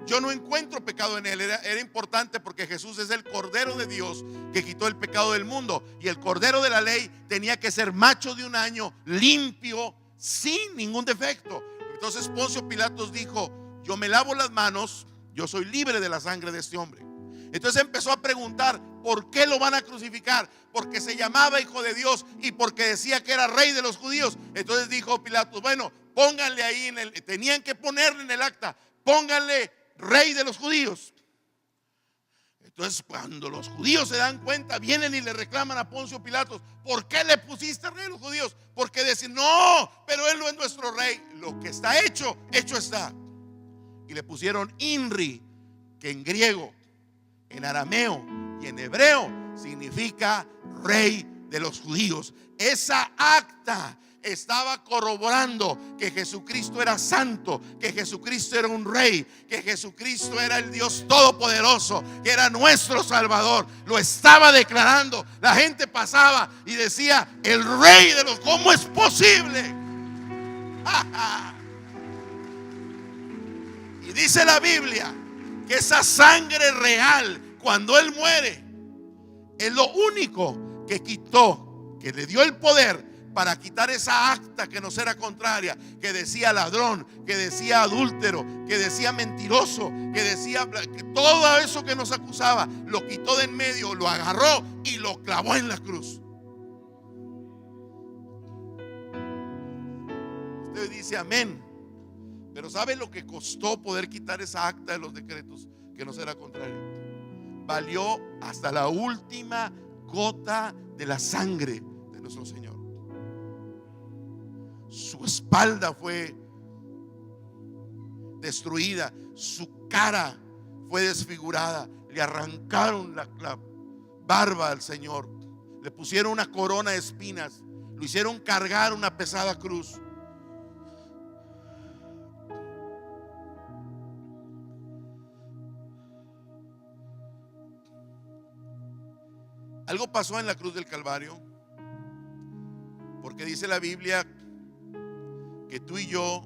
Yo no encuentro pecado en él. Era importante, porque Jesús es el Cordero de Dios que quitó el pecado del mundo, y el Cordero de la ley tenía que ser macho de un año, limpio, sin ningún defecto. Entonces Poncio Pilatos dijo: yo me lavo las manos, yo soy libre de la sangre de este hombre. Entonces empezó a preguntar: ¿por qué lo van a crucificar? Porque se llamaba Hijo de Dios y porque decía que era Rey de los judíos. Entonces dijo Pilatos: bueno, pónganle ahí tenían que ponerle en el acta: pónganle Rey de los judíos. Entonces, cuando los judíos se dan cuenta, vienen y le reclaman a Poncio Pilatos: ¿por qué le pusiste rey a los judíos? Porque decir, no, pero él no es nuestro rey. Lo que está hecho, hecho está. Y le pusieron Inri, que en griego, en arameo y en hebreo significa rey de los judíos. Esa acta estaba corroborando que Jesucristo era santo, que Jesucristo era un rey, que Jesucristo era el Dios todopoderoso, que era nuestro Salvador. Lo estaba declarando. La gente pasaba y decía: el rey de los... ¿Cómo es posible? Y dice la Biblia que esa sangre real, cuando Él muere, es lo único que quitó, que le dio el poder para quitar esa acta que nos era contraria, que decía ladrón, que decía adúltero, que decía mentiroso, que decía que todo eso que nos acusaba, lo quitó de en medio, lo agarró y lo clavó en la cruz. Usted dice amén. Pero ¿sabe lo que costó poder quitar esa acta de los decretos que nos era contraria? Valió hasta la última gota de la sangre de nuestro Señor. Su espalda fue destruida, su cara fue desfigurada, le arrancaron la barba al Señor, le pusieron una corona de espinas, lo hicieron cargar una pesada cruz. Algo pasó en la cruz del Calvario, porque dice la Biblia que tú y yo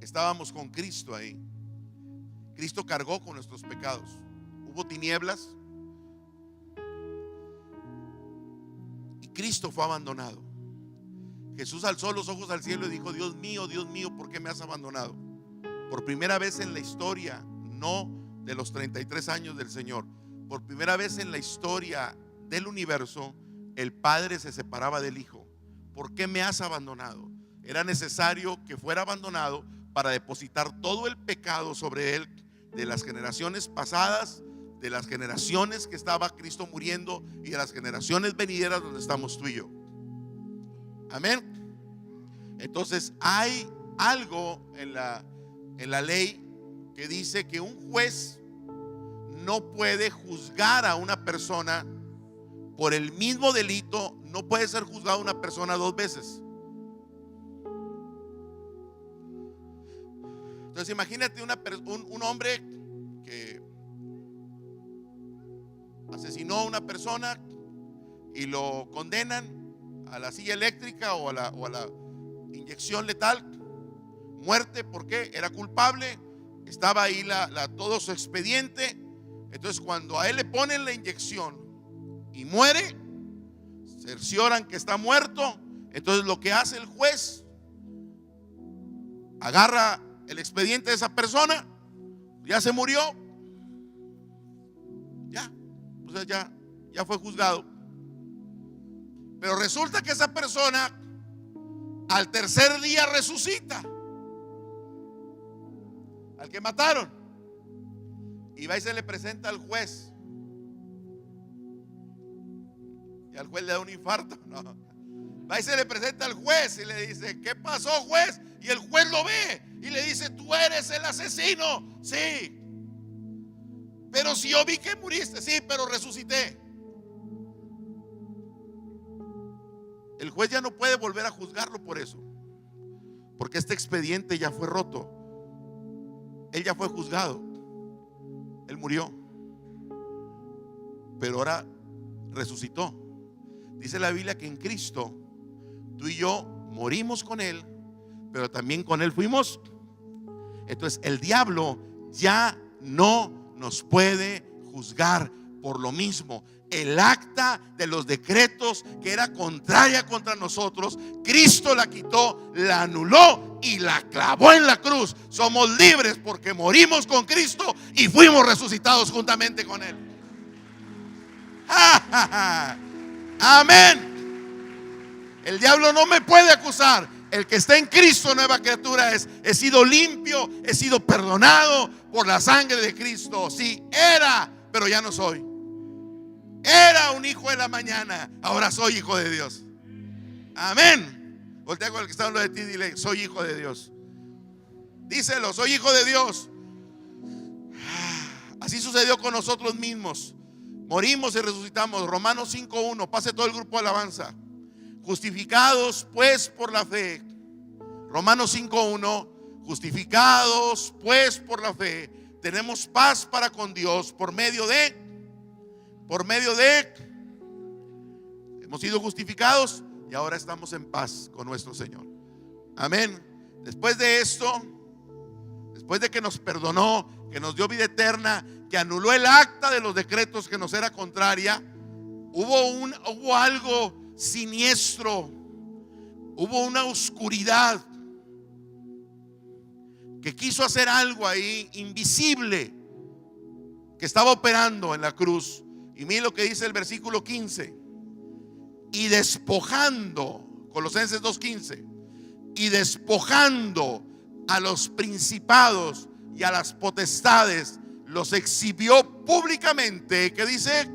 estábamos con Cristo ahí. Cristo cargó con nuestros pecados. Hubo tinieblas y Cristo fue abandonado. Jesús alzó los ojos al cielo y dijo: Dios mío, ¿por qué me has abandonado? Por primera vez en la historia, no de los 33 años del Señor, por primera vez en la historia del universo, el Padre se separaba del Hijo. ¿Por qué me has abandonado? Era necesario que fuera abandonado para depositar todo el pecado sobre él, de las generaciones pasadas, de las generaciones que estaba Cristo muriendo y de las generaciones venideras donde estamos tú y yo. Amén. Entonces hay algo en la ley que dice que un juez no puede juzgar a una persona por el mismo delito. No puede ser juzgada una persona dos veces. Entonces imagínate un hombre que asesinó a una persona y lo condenan a la silla eléctrica o a la inyección letal, muerte, porque era culpable, estaba ahí todo su expediente. Entonces cuando a él le ponen la inyección y muere, cercioran que está muerto. Entonces lo que hace el juez, agarra el expediente de esa persona, ya se murió, ya fue juzgado. Pero resulta que esa persona al tercer día resucita, al que mataron, y va y se le presenta al juez, y al juez le da un infarto. No. Va y se le presenta al juez y le dice: ¿qué pasó, juez? Y el juez lo ve y le dice: ¿tú eres el asesino? Sí. Pero si yo vi que muriste. Sí, pero resucité. El juez ya no puede volver a juzgarlo por eso, porque este expediente ya fue roto. Él ya fue juzgado, él murió, pero ahora resucitó. Dice la Biblia que en Cristo tú y yo morimos con Él, pero también con Él fuimos. Entonces el diablo ya no nos puede juzgar por lo mismo. El acta de los decretos que era contraria contra nosotros, Cristo la quitó, la anuló y la clavó en la cruz. Somos libres porque morimos con Cristo y fuimos resucitados juntamente con Él. Amén. El diablo no me puede acusar. El que está en Cristo, nueva criatura es. He sido limpio, he sido perdonado por la sangre de Cristo. Si era pero ya no soy. Era un hijo de la mañana, ahora soy hijo de Dios. Amén. Voltea con el que está hablando de ti y dile: soy hijo de Dios. Díselo: soy hijo de Dios. Así sucedió con nosotros mismos. Morimos y resucitamos. Romanos 5:1. Pase todo el grupo de alabanza. Justificados pues por la fe. Romanos 5:1. Justificados pues por la fe, tenemos paz para con Dios por medio de hemos sido justificados y ahora estamos en paz con nuestro Señor. Amén. Después de esto, después de que nos perdonó, que nos dio vida eterna, que anuló el acta de los decretos que nos era contraria, hubo algo siniestro, hubo una oscuridad que quiso hacer algo ahí invisible, que estaba operando en la cruz. Y mire lo que dice el versículo 15: y despojando, Colosenses 2:15, y despojando a los principados y a las potestades, los exhibió públicamente. ¿Qué dice?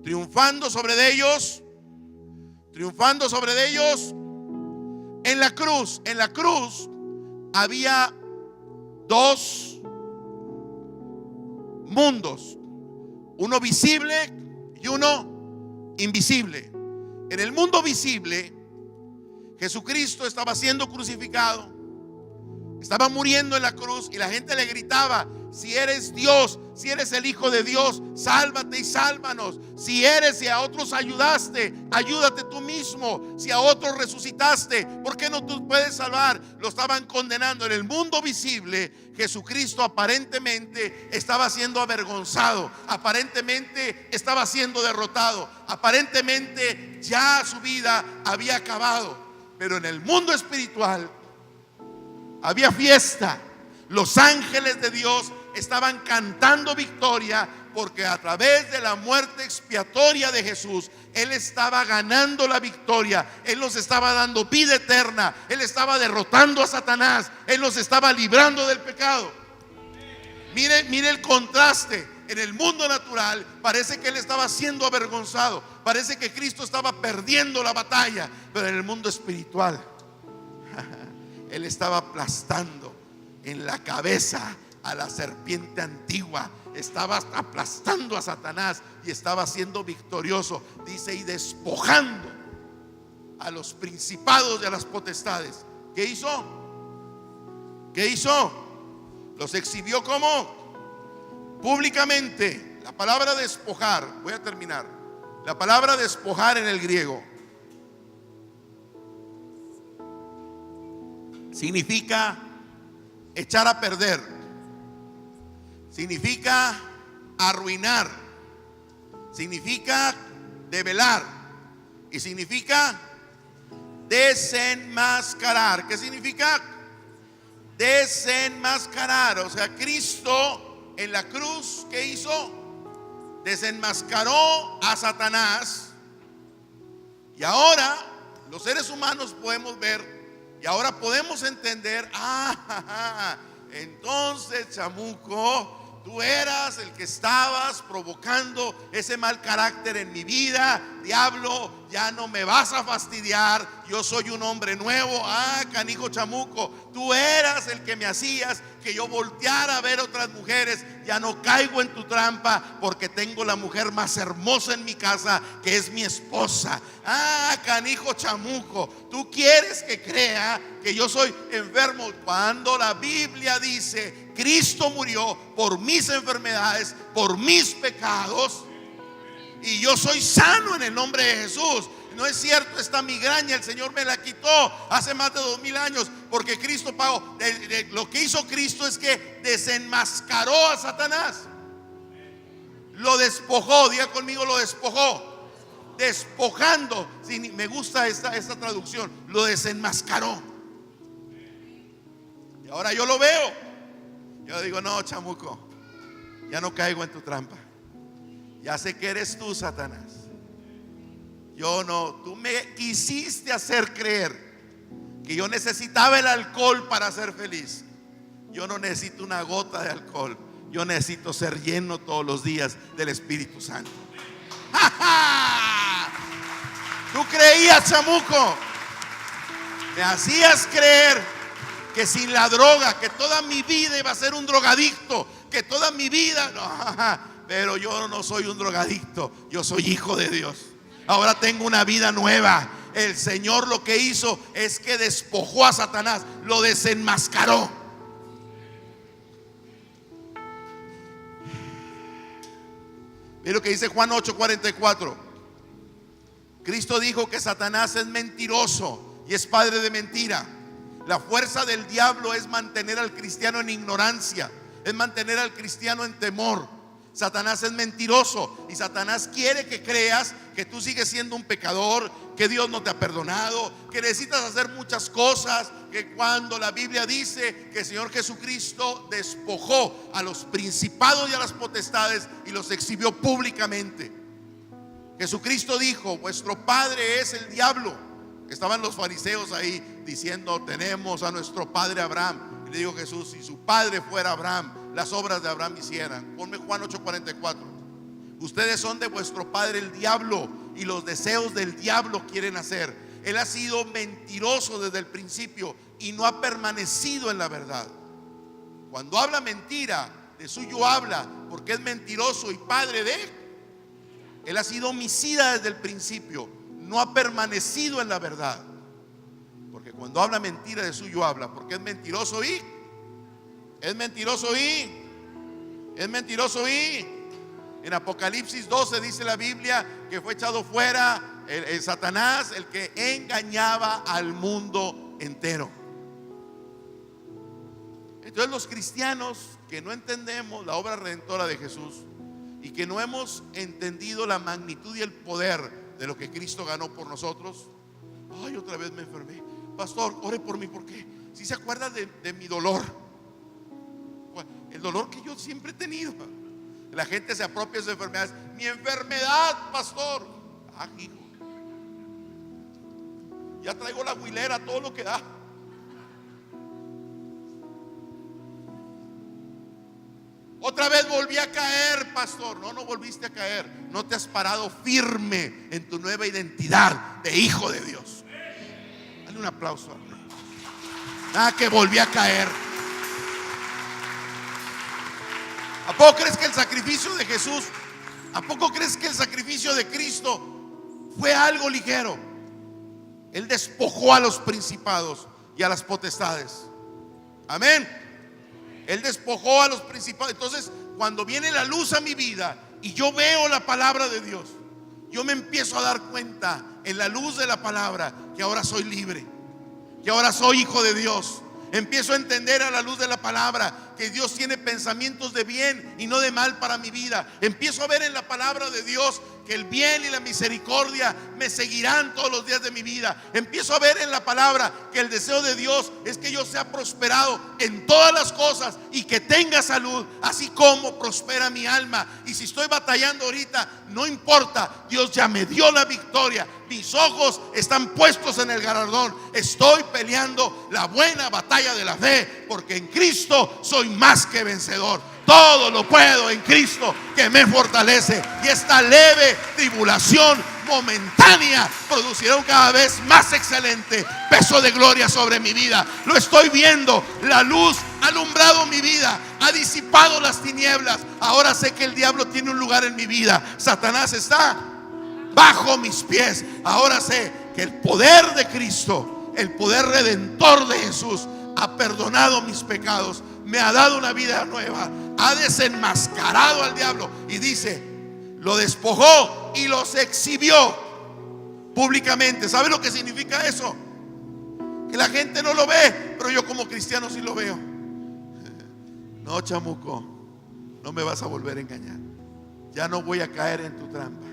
Triunfando sobre ellos en la cruz. En la cruz había dos mundos, uno visible y uno invisible. En el mundo visible, Jesucristo estaba siendo crucificado, estaba muriendo en la cruz, y la gente le gritaba: si eres Dios, si eres el Hijo de Dios, sálvate y sálvanos. Si a otros ayudaste, ayúdate tú mismo. Si a otros resucitaste, ¿por qué no tú puedes salvar? Lo estaban condenando. En el mundo visible, Jesucristo aparentemente estaba siendo avergonzado, aparentemente estaba siendo derrotado, aparentemente ya su vida había acabado. Pero en el mundo espiritual había fiesta. Los ángeles de Dios estaban cantando victoria, porque a través de la muerte expiatoria de Jesús, Él estaba ganando la victoria. Él nos estaba dando vida eterna. Él estaba derrotando a Satanás. Él nos estaba librando del pecado. Mire el contraste. En el mundo natural parece que Él estaba siendo avergonzado, parece que Cristo estaba perdiendo la batalla. Pero en el mundo espiritual, Él estaba aplastando en la cabeza a la serpiente antigua, estaba aplastando a Satanás y estaba siendo victorioso. Dice: y despojando a los principados y a las potestades. ¿Qué hizo? Los exhibió como públicamente. La palabra despojar, voy a terminar. La palabra despojar en el griego significa echar a perder, significa arruinar, significa develar y significa desenmascarar. ¿Qué significa? Desenmascarar. O sea, Cristo en la cruz, ¿qué hizo? Desenmascaró a Satanás. Y ahora los seres humanos podemos ver, y ahora podemos entender: entonces, Chamuco, tú eras el que estabas provocando ese mal carácter en mi vida. Diablo, ya no me vas a fastidiar. Yo soy un hombre nuevo. Canijo Chamuco, tú eras el que me hacías que yo volteara a ver otras mujeres. Ya no caigo en tu trampa, porque tengo la mujer más hermosa en mi casa, que es mi esposa. Canijo Chamuco, tú quieres que crea que yo soy enfermo, cuando la Biblia dice: Cristo murió por mis enfermedades, por mis pecados, y yo soy sano en el nombre de Jesús. No es cierto, esta migraña el Señor me la quitó hace más de 2000 años, porque Cristo pagó. Lo que hizo Cristo es que desenmascaró a Satanás, lo despojó. Diga conmigo: lo despojó. Despojando, sí, me gusta esta traducción. Lo desenmascaró. Y ahora yo lo veo, yo digo: no, Chamuco, ya no caigo en tu trampa. Ya sé que eres tú, Satanás. Yo no, tú me quisiste hacer creer que yo necesitaba el alcohol para ser feliz. Yo no necesito una gota de alcohol. Yo necesito ser lleno todos los días del Espíritu Santo. ¡Ja, ja! Tú creías, chamuco, me hacías creer que sin la droga, que toda mi vida iba a ser un drogadicto, que toda mi vida, no, pero yo no soy un drogadicto, yo soy hijo de Dios. Ahora tengo una vida nueva. El Señor lo que hizo es que despojó a Satanás, lo desenmascaró. Mira lo que dice Juan 8:44. Cristo dijo que Satanás es mentiroso y es padre de mentira. La fuerza del diablo es mantener al cristiano en ignorancia, es mantener al cristiano en temor. Satanás es mentiroso y Satanás quiere que creas que tú sigues siendo un pecador, que Dios no te ha perdonado, que necesitas hacer muchas cosas, que cuando la Biblia dice que el Señor Jesucristo despojó a los principados y a las potestades y los exhibió públicamente. Jesucristo dijo: vuestro padre es el diablo. Estaban los fariseos ahí diciendo: tenemos a nuestro padre Abraham. Y le dijo Jesús: si su padre fuera Abraham, las obras de Abraham hicieran. Ponme Juan 8:44. Ustedes son de vuestro padre el diablo y los deseos del diablo quieren hacer. Él ha sido mentiroso desde el principio y no ha permanecido en la verdad. Cuando habla mentira, de suyo habla, porque es mentiroso y padre de. Él ha sido homicida desde el principio, no ha permanecido en la verdad. Porque cuando habla mentira, de suyo habla, porque es mentiroso y en Apocalipsis 12 dice la Biblia que fue echado fuera el Satanás, el que engañaba al mundo entero. Entonces los cristianos que no entendemos la obra redentora de Jesús y que no hemos entendido la magnitud y el poder de lo que Cristo ganó por nosotros. Ay, otra vez me enfermé. Pastor, ore por mí, porque si se acuerda de mi dolor, el dolor que yo siempre he tenido. La gente se apropia de sus enfermedades. Mi enfermedad, pastor. Ah, hijo, ya traigo la huilera, todo lo que da. Otra vez volví a caer, pastor. No volviste a caer. No te has parado firme en tu nueva identidad de hijo de Dios. Dale un aplauso. Nada que volví a caer. ¿A poco crees que el sacrificio de Jesús, a poco crees que el sacrificio de Cristo fue algo ligero? Él despojó a los principados y a las potestades. Amén. Él despojó a los principados. Entonces, cuando viene la luz a mi vida y yo veo la palabra de Dios, yo me empiezo a dar cuenta en la luz de la palabra que ahora soy libre, que ahora soy hijo de Dios. Empiezo a entender a la luz de la palabra que Dios tiene pensamientos de bien y no de mal para mi vida. Empiezo a ver en la palabra de Dios que el bien y la misericordia me seguirán todos los días de mi vida. Empiezo a ver en la palabra que el deseo de Dios es que yo sea prosperado en todas las cosas y que tenga salud, así como prospera mi alma. Y si estoy batallando ahorita, no importa, Dios ya me dio la victoria. Mis ojos están puestos en el galardón. Estoy peleando la buena batalla de la fe, porque en Cristo soy más que vencedor. Todo lo puedo en Cristo que me fortalece. Y esta leve tribulación momentánea producirá un cada vez más excelente peso de gloria sobre mi vida. Lo estoy viendo. La luz ha alumbrado mi vida, ha disipado las tinieblas. Ahora sé que el diablo tiene un lugar en mi vida. Satanás está bajo mis pies. Ahora sé que el poder de Cristo, el poder redentor de Jesús, ha perdonado mis pecados, me ha dado una vida nueva, ha desenmascarado al diablo. Y dice, lo despojó y los exhibió públicamente. ¿Sabe lo que significa eso? Que la gente no lo ve, pero yo como cristiano sí lo veo. No, chamuco, no me vas a volver a engañar. Ya no voy a caer en tu trampa.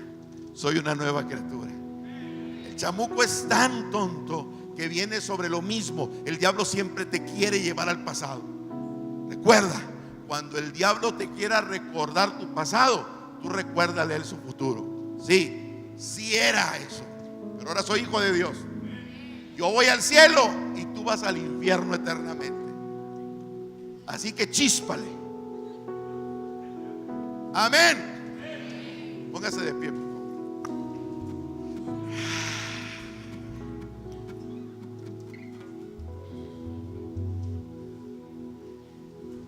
Soy una nueva criatura. El chamuco es tan tonto que viene sobre lo mismo. El diablo siempre te quiere llevar al pasado. Recuerda, cuando el diablo te quiera recordar tu pasado, tú recuérdale a él su futuro. Sí era eso, pero ahora soy hijo de Dios. Yo voy al cielo y tú vas al infierno eternamente. Así que chíspale. Amén. Póngase de pie, por favor.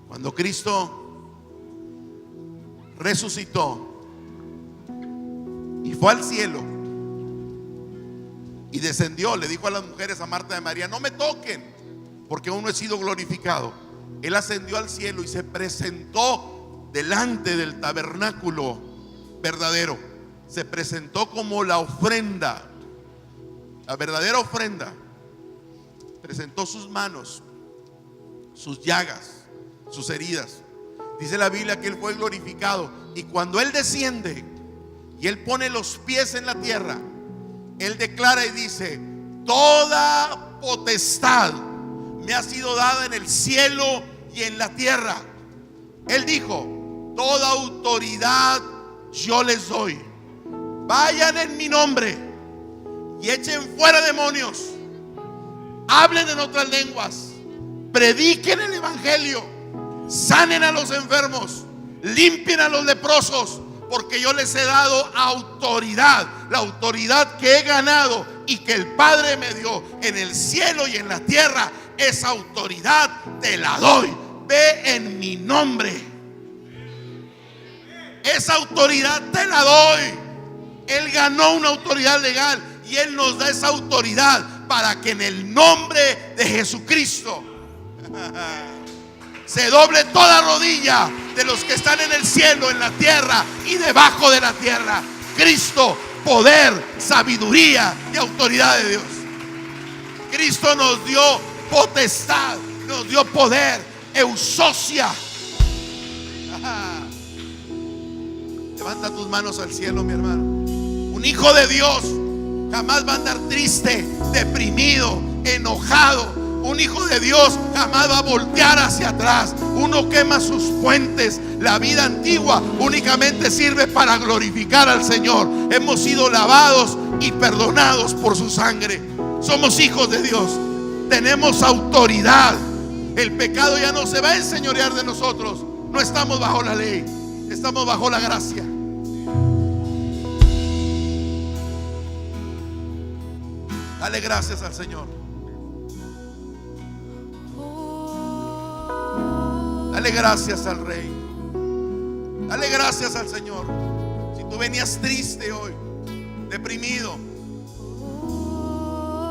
Cuando Cristo resucitó y fue al cielo y descendió, le dijo a las mujeres, a Marta y a María: no me toquen, porque aún no he sido glorificado. Él ascendió al cielo y se presentó delante del tabernáculo verdadero. Se presentó como la ofrenda, la verdadera ofrenda. Presentó sus manos, sus llagas, sus heridas. Dice la Biblia que Él fue glorificado. Y cuando Él desciende y Él pone los pies en la tierra, Él declara y dice: toda potestad me ha sido dada en el cielo y en la tierra. Él dijo: toda autoridad yo les doy. Vayan en mi nombre y echen fuera demonios, hablen en otras lenguas, prediquen el evangelio, sanen a los enfermos, limpien a los leprosos, porque yo les he dado autoridad, la autoridad que he ganado y que el Padre me dio en el cielo y en la tierra. Esa autoridad te la doy. Ve en mi nombre. Esa autoridad te la doy. Él ganó una autoridad legal y Él nos da esa autoridad para que en el nombre de Jesucristo se doble toda rodilla de los que están en el cielo, en la tierra y debajo de la tierra. Cristo, poder, sabiduría y autoridad de Dios. Cristo nos dio potestad, nos dio poder, eusocia. Levanta tus manos al cielo, mi hermano. Un hijo de Dios jamás va a andar triste, deprimido, enojado. Un hijo de Dios jamás va a voltear hacia atrás. Uno quema sus puentes. La vida antigua únicamente sirve para glorificar al Señor. Hemos sido lavados y perdonados por su sangre. Somos hijos de Dios. Tenemos autoridad. El pecado ya no se va a enseñorear de nosotros. No estamos bajo la ley, estamos bajo la gracia. Dale gracias al Señor. Dale gracias al Rey. Dale gracias al Señor. Si tú venías triste hoy, deprimido,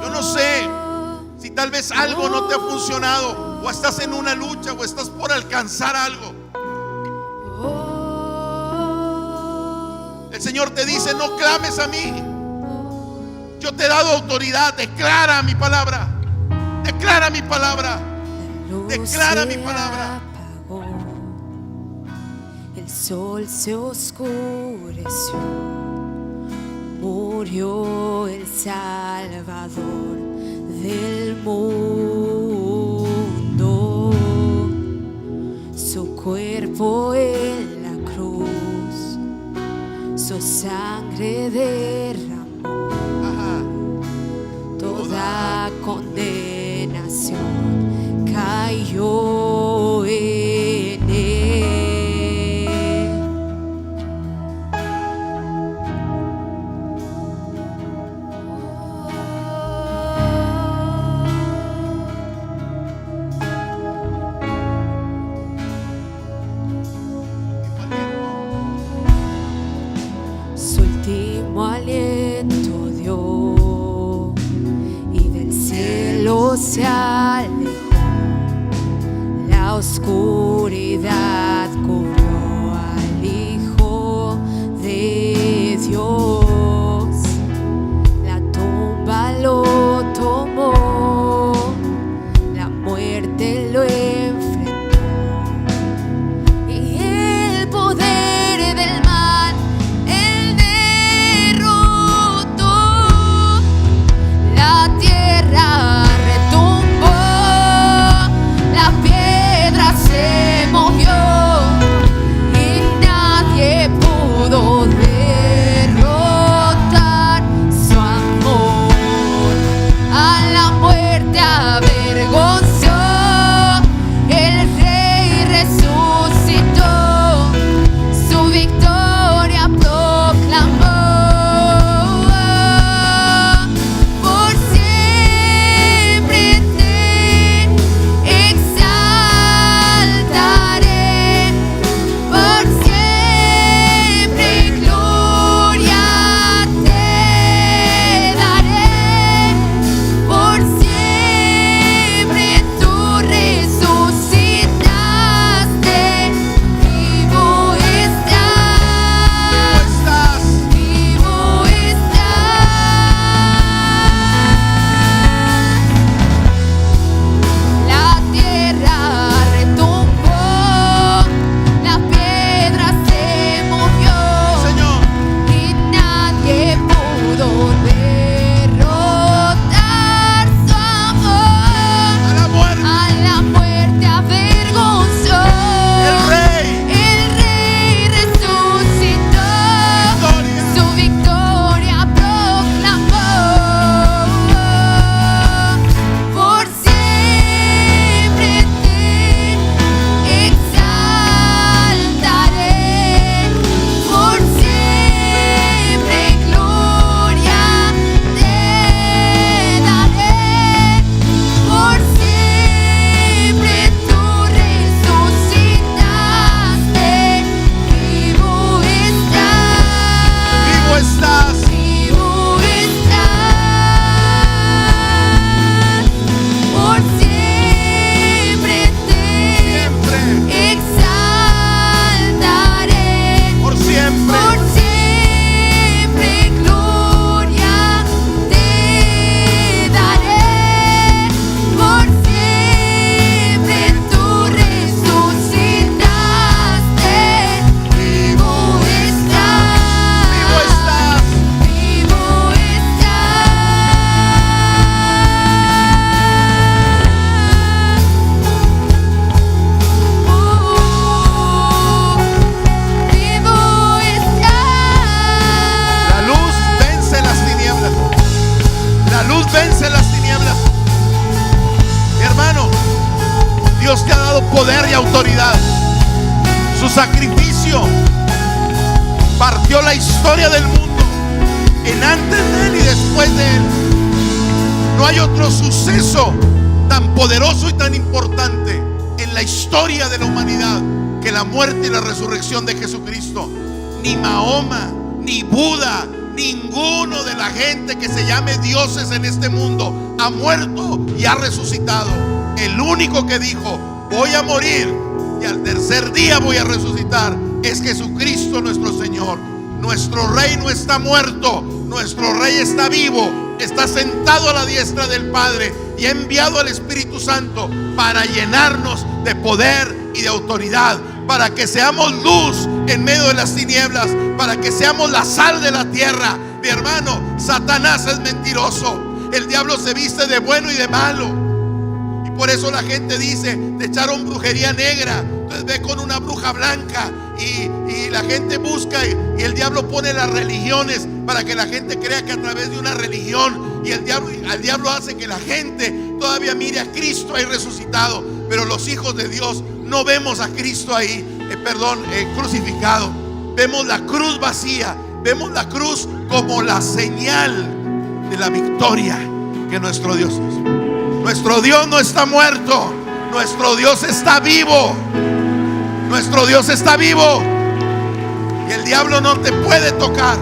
yo no sé si tal vez algo no te ha funcionado, o estás en una lucha, o estás por alcanzar algo. El Señor te dice: no clames a mí. Yo te he dado autoridad. Declara mi palabra. Declara mi palabra. Declara mi palabra. El sol se oscureció, murió el Salvador del mundo. Su cuerpo en la cruz, su sangre derramó. Toda condenación cayó en él. Su último aliento dio y del cielo se alejó. La oscuridad cubrió al Hijo de Dios. La tumba lo tomó, la muerte lo enfrentó, y el poder del mal él derrotó. La tierra retumbó, la piedra se movió. sacrificio partió la historia del mundo en antes de Él y después de Él. No hay otro suceso tan poderoso y tan importante en la historia de la humanidad que la muerte y la resurrección de Jesucristo. Ni Mahoma, ni Buda, ninguno de la gente que se llame dioses en este mundo ha muerto y ha resucitado. El único que dijo: voy a morir y al tercer día voy a resucitar, es Jesucristo nuestro Señor. Nuestro Rey no está muerto, nuestro Rey está vivo, está sentado a la diestra del Padre y ha enviado al Espíritu Santo para llenarnos de poder y de autoridad, para que seamos luz en medio de las tinieblas, para que seamos la sal de la tierra. Mi hermano, Satanás es mentiroso. El diablo se viste de bueno y de malo. Y por eso la gente dice: te echaron brujería negra. Entonces ve con una bruja blanca y la gente busca y el diablo pone las religiones para que la gente crea que a través de una religión, y el diablo hace que la gente todavía mire a Cristo ahí resucitado. Pero los hijos de Dios no vemos a Cristo ahí, crucificado. Vemos la cruz vacía, vemos la cruz como la señal de la victoria que nuestro Dios es. Nuestro Dios no está muerto, nuestro Dios está vivo. Nuestro Dios está vivo y el diablo no te puede tocar.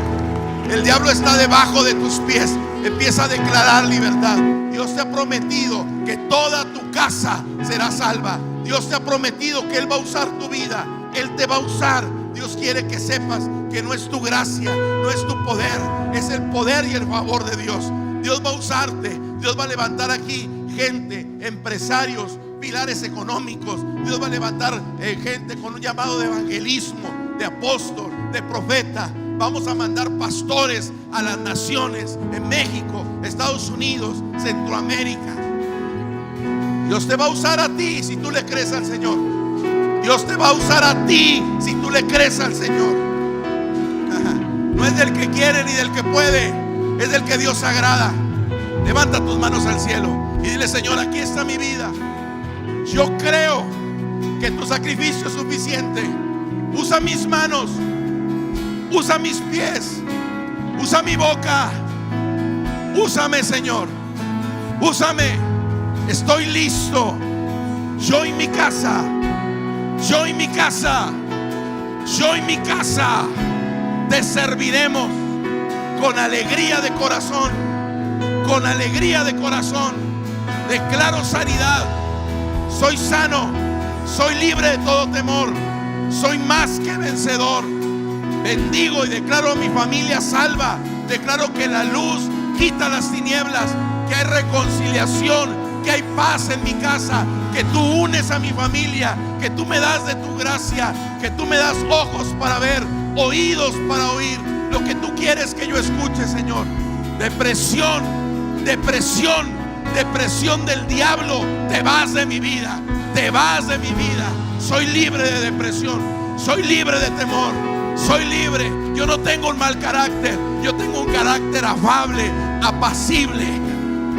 El diablo está debajo de tus pies. Empieza a declarar libertad. Dios te ha prometido que toda tu casa será salva. Dios te ha prometido que Él va a usar tu vida. Él te va a usar. Dios quiere que sepas que no es tu gracia, no es tu poder, es el poder y el favor de Dios. Dios va a usarte. Dios va a levantar aquí gente, empresarios, pilares económicos. Dios va a levantar gente con un llamado de evangelismo, de apóstol, de profeta. Vamos a mandar pastores a las naciones, en México, Estados Unidos, Centroamérica. Dios te va a usar a ti si tú le crees al Señor. Dios te va a usar a ti si tú le crees al Señor. No es del que quiere ni del que puede, es del que Dios agrada. Levanta tus manos al cielo y dile: Señor, aquí está mi vida. Yo creo que tu sacrificio es suficiente. Usa mis manos, usa mis pies, usa mi boca. Úsame, Señor, úsame. Estoy listo. Yo y mi casa, yo y mi casa, yo y mi casa te serviremos con alegría de corazón. Con alegría de corazón. Declaro sanidad. Soy sano, soy libre de todo temor, soy más que vencedor. Bendigo y declaro a mi familia salva. Declaro que la luz quita las tinieblas, que hay reconciliación, que hay paz en mi casa, que tú unes a mi familia, que tú me das de tu gracia, que tú me das ojos para ver, oídos para oír lo que tú quieres que yo escuche, Señor. Depresión, depresión del diablo, te vas de mi vida, te vas de mi vida. Soy libre de depresión, soy libre de temor, soy libre. Yo no tengo un mal carácter, yo tengo un carácter afable, apacible.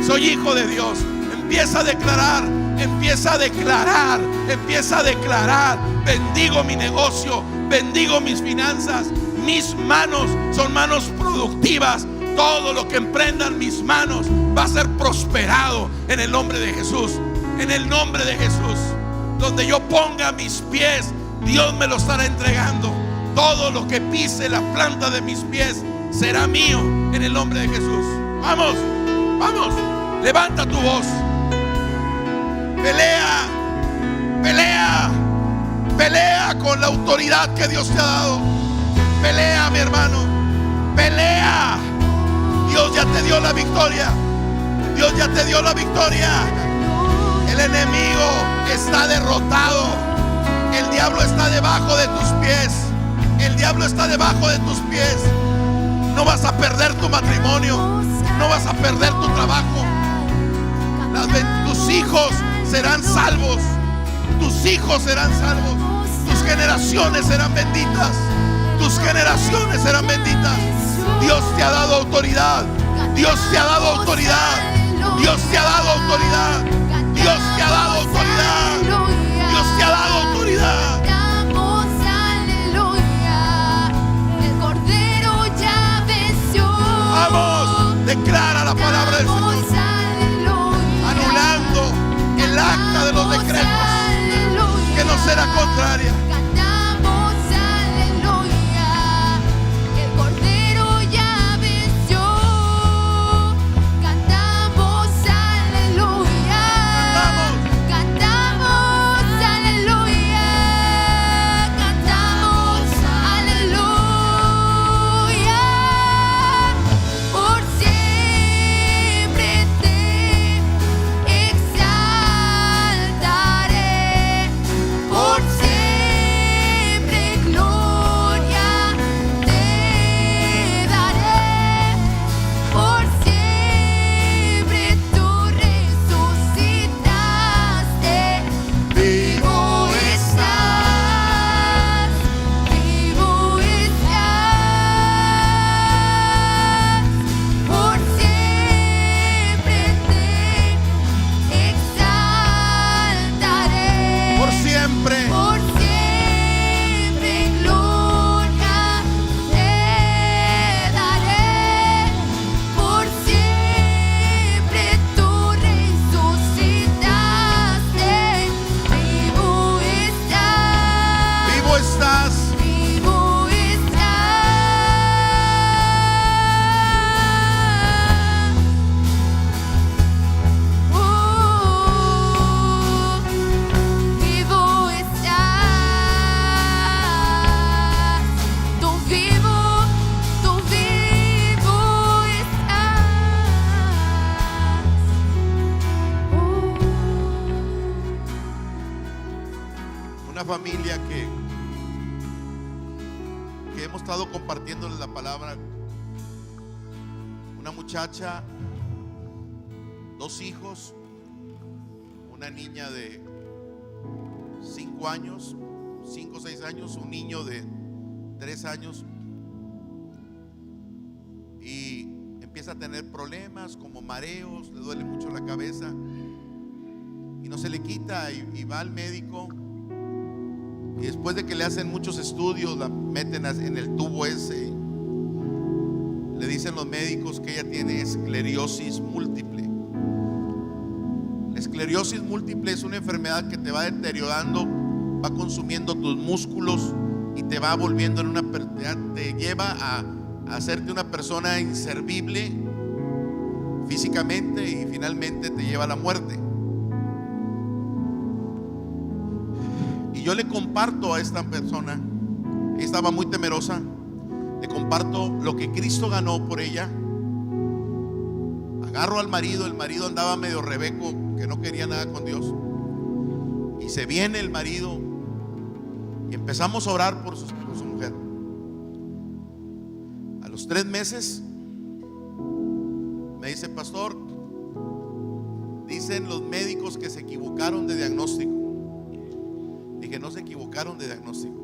Soy hijo de Dios. Empieza a declarar, empieza a declarar, empieza a declarar. Bendigo mi negocio, bendigo mis finanzas. Mis manos son manos productivas. Todo lo que emprendan mis manos va a ser prosperado en el nombre de Jesús. En el nombre de Jesús. Donde yo ponga mis pies, Dios me lo estará entregando. Todo lo que pise la planta de mis pies será mío en el nombre de Jesús. Vamos, vamos, levanta tu voz. Pelea, pelea, pelea con la autoridad que Dios te ha dado. Pelea, mi hermano, pelea. Dios ya te dio la victoria. Dios ya te dio la victoria. El enemigo está derrotado. El diablo está debajo de tus pies. El diablo está debajo de tus pies. No vas a perder tu matrimonio. No vas a perder tu trabajo. Tus hijos serán salvos. Tus hijos serán salvos. Tus generaciones serán benditas. Tus generaciones serán benditas. Dios te ha dado autoridad. Dios te ha dado autoridad. Dios te ha dado autoridad. Dios te ha dado autoridad. Dios te ha dado autoridad. la palabra del Señor, anulando el acta de los decretos que nos era contraria. Cantamos aleluya, el Cordero ya venció. Cantamos aleluya, cantamos aleluya, cantamos aleluya. Por siempre te exaltaré, por siempre gloria te daré, por siempre tú resucitaste. Vivo estás, vivo estás, por siempre te exaltaré, Por siempre. por siempre gloria te daré, por siempre tú resucitaste. Vivo estás, Vivo estás. vivo estás. Vivo estás, tu vivo estás. Una familia que hemos estado compartiéndoles la palabra. Una muchacha, 2 hijos, una niña de 5 años, 5 o 6 años, un niño de 3 años, y empieza a tener problemas como mareos, le duele mucho la cabeza y no se le quita, y va al médico. Y después de que le hacen muchos estudios, la meten en el tubo ese. Le dicen los médicos que ella tiene esclerosis múltiple. La esclerosis múltiple es una enfermedad que te va deteriorando, va consumiendo tus músculos y te va volviendo en te lleva a hacerte una persona inservible físicamente, y finalmente te lleva a la muerte. Yo le comparto a esta persona, ella estaba muy temerosa, le comparto lo que Cristo ganó por ella. Agarro al marido, el marido andaba medio rebeco, que no quería nada con Dios, y se viene el marido y empezamos a orar por su mujer. A los 3 meses me dice: pastor, dicen los médicos que se equivocaron de diagnóstico. Dije: no se equivocaron de diagnóstico.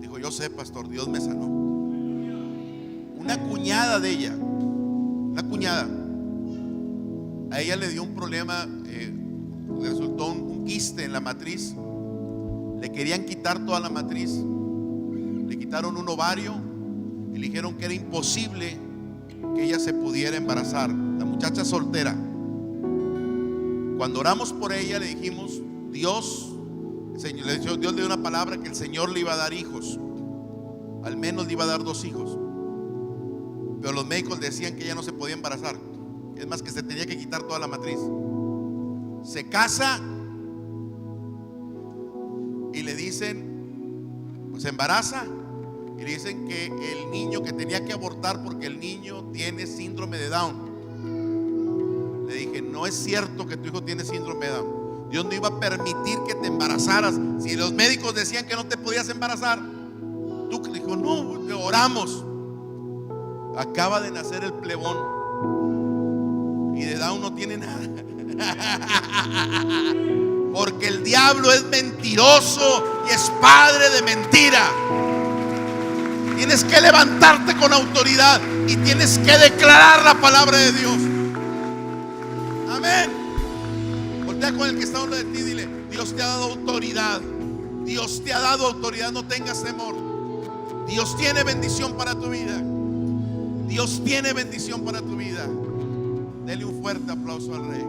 Dijo: yo sé, pastor, Dios me sanó. Una cuñada de ella, una cuñada, a ella le dio un problema, le resultó un quiste en la matriz. Le querían quitar toda la matriz, le quitaron un ovario y le dijeron que era imposible que ella se pudiera embarazar. La muchacha soltera. Cuando oramos por ella, le dijimos: Dios le dio una palabra que el Señor le iba a dar hijos. Al menos le iba a dar 2 hijos. Pero los médicos decían que ella no se podía embarazar. Es más, que se tenía que quitar toda la matriz. Se casa y le dicen, pues se embaraza, y le dicen que el niño, que tenía que abortar porque el niño tiene síndrome de Down. Le dije: no es cierto que tu hijo tiene síndrome de Down. Dios no iba a permitir que te embarazaras. Si los médicos decían que no te podías embarazar, tú dijo: no, oramos. Acaba de nacer el plebón y de Down no tiene nada. Porque el diablo es mentiroso y es padre de mentira. Tienes que levantarte con autoridad y tienes que declarar la palabra de Dios. Amén. Voltea con el que está a uno de ti, dile: Dios te ha dado autoridad. Dios te ha dado autoridad, no tengas temor. Dios tiene bendición para tu vida. Dios tiene bendición para tu vida. Dele un fuerte aplauso al Rey.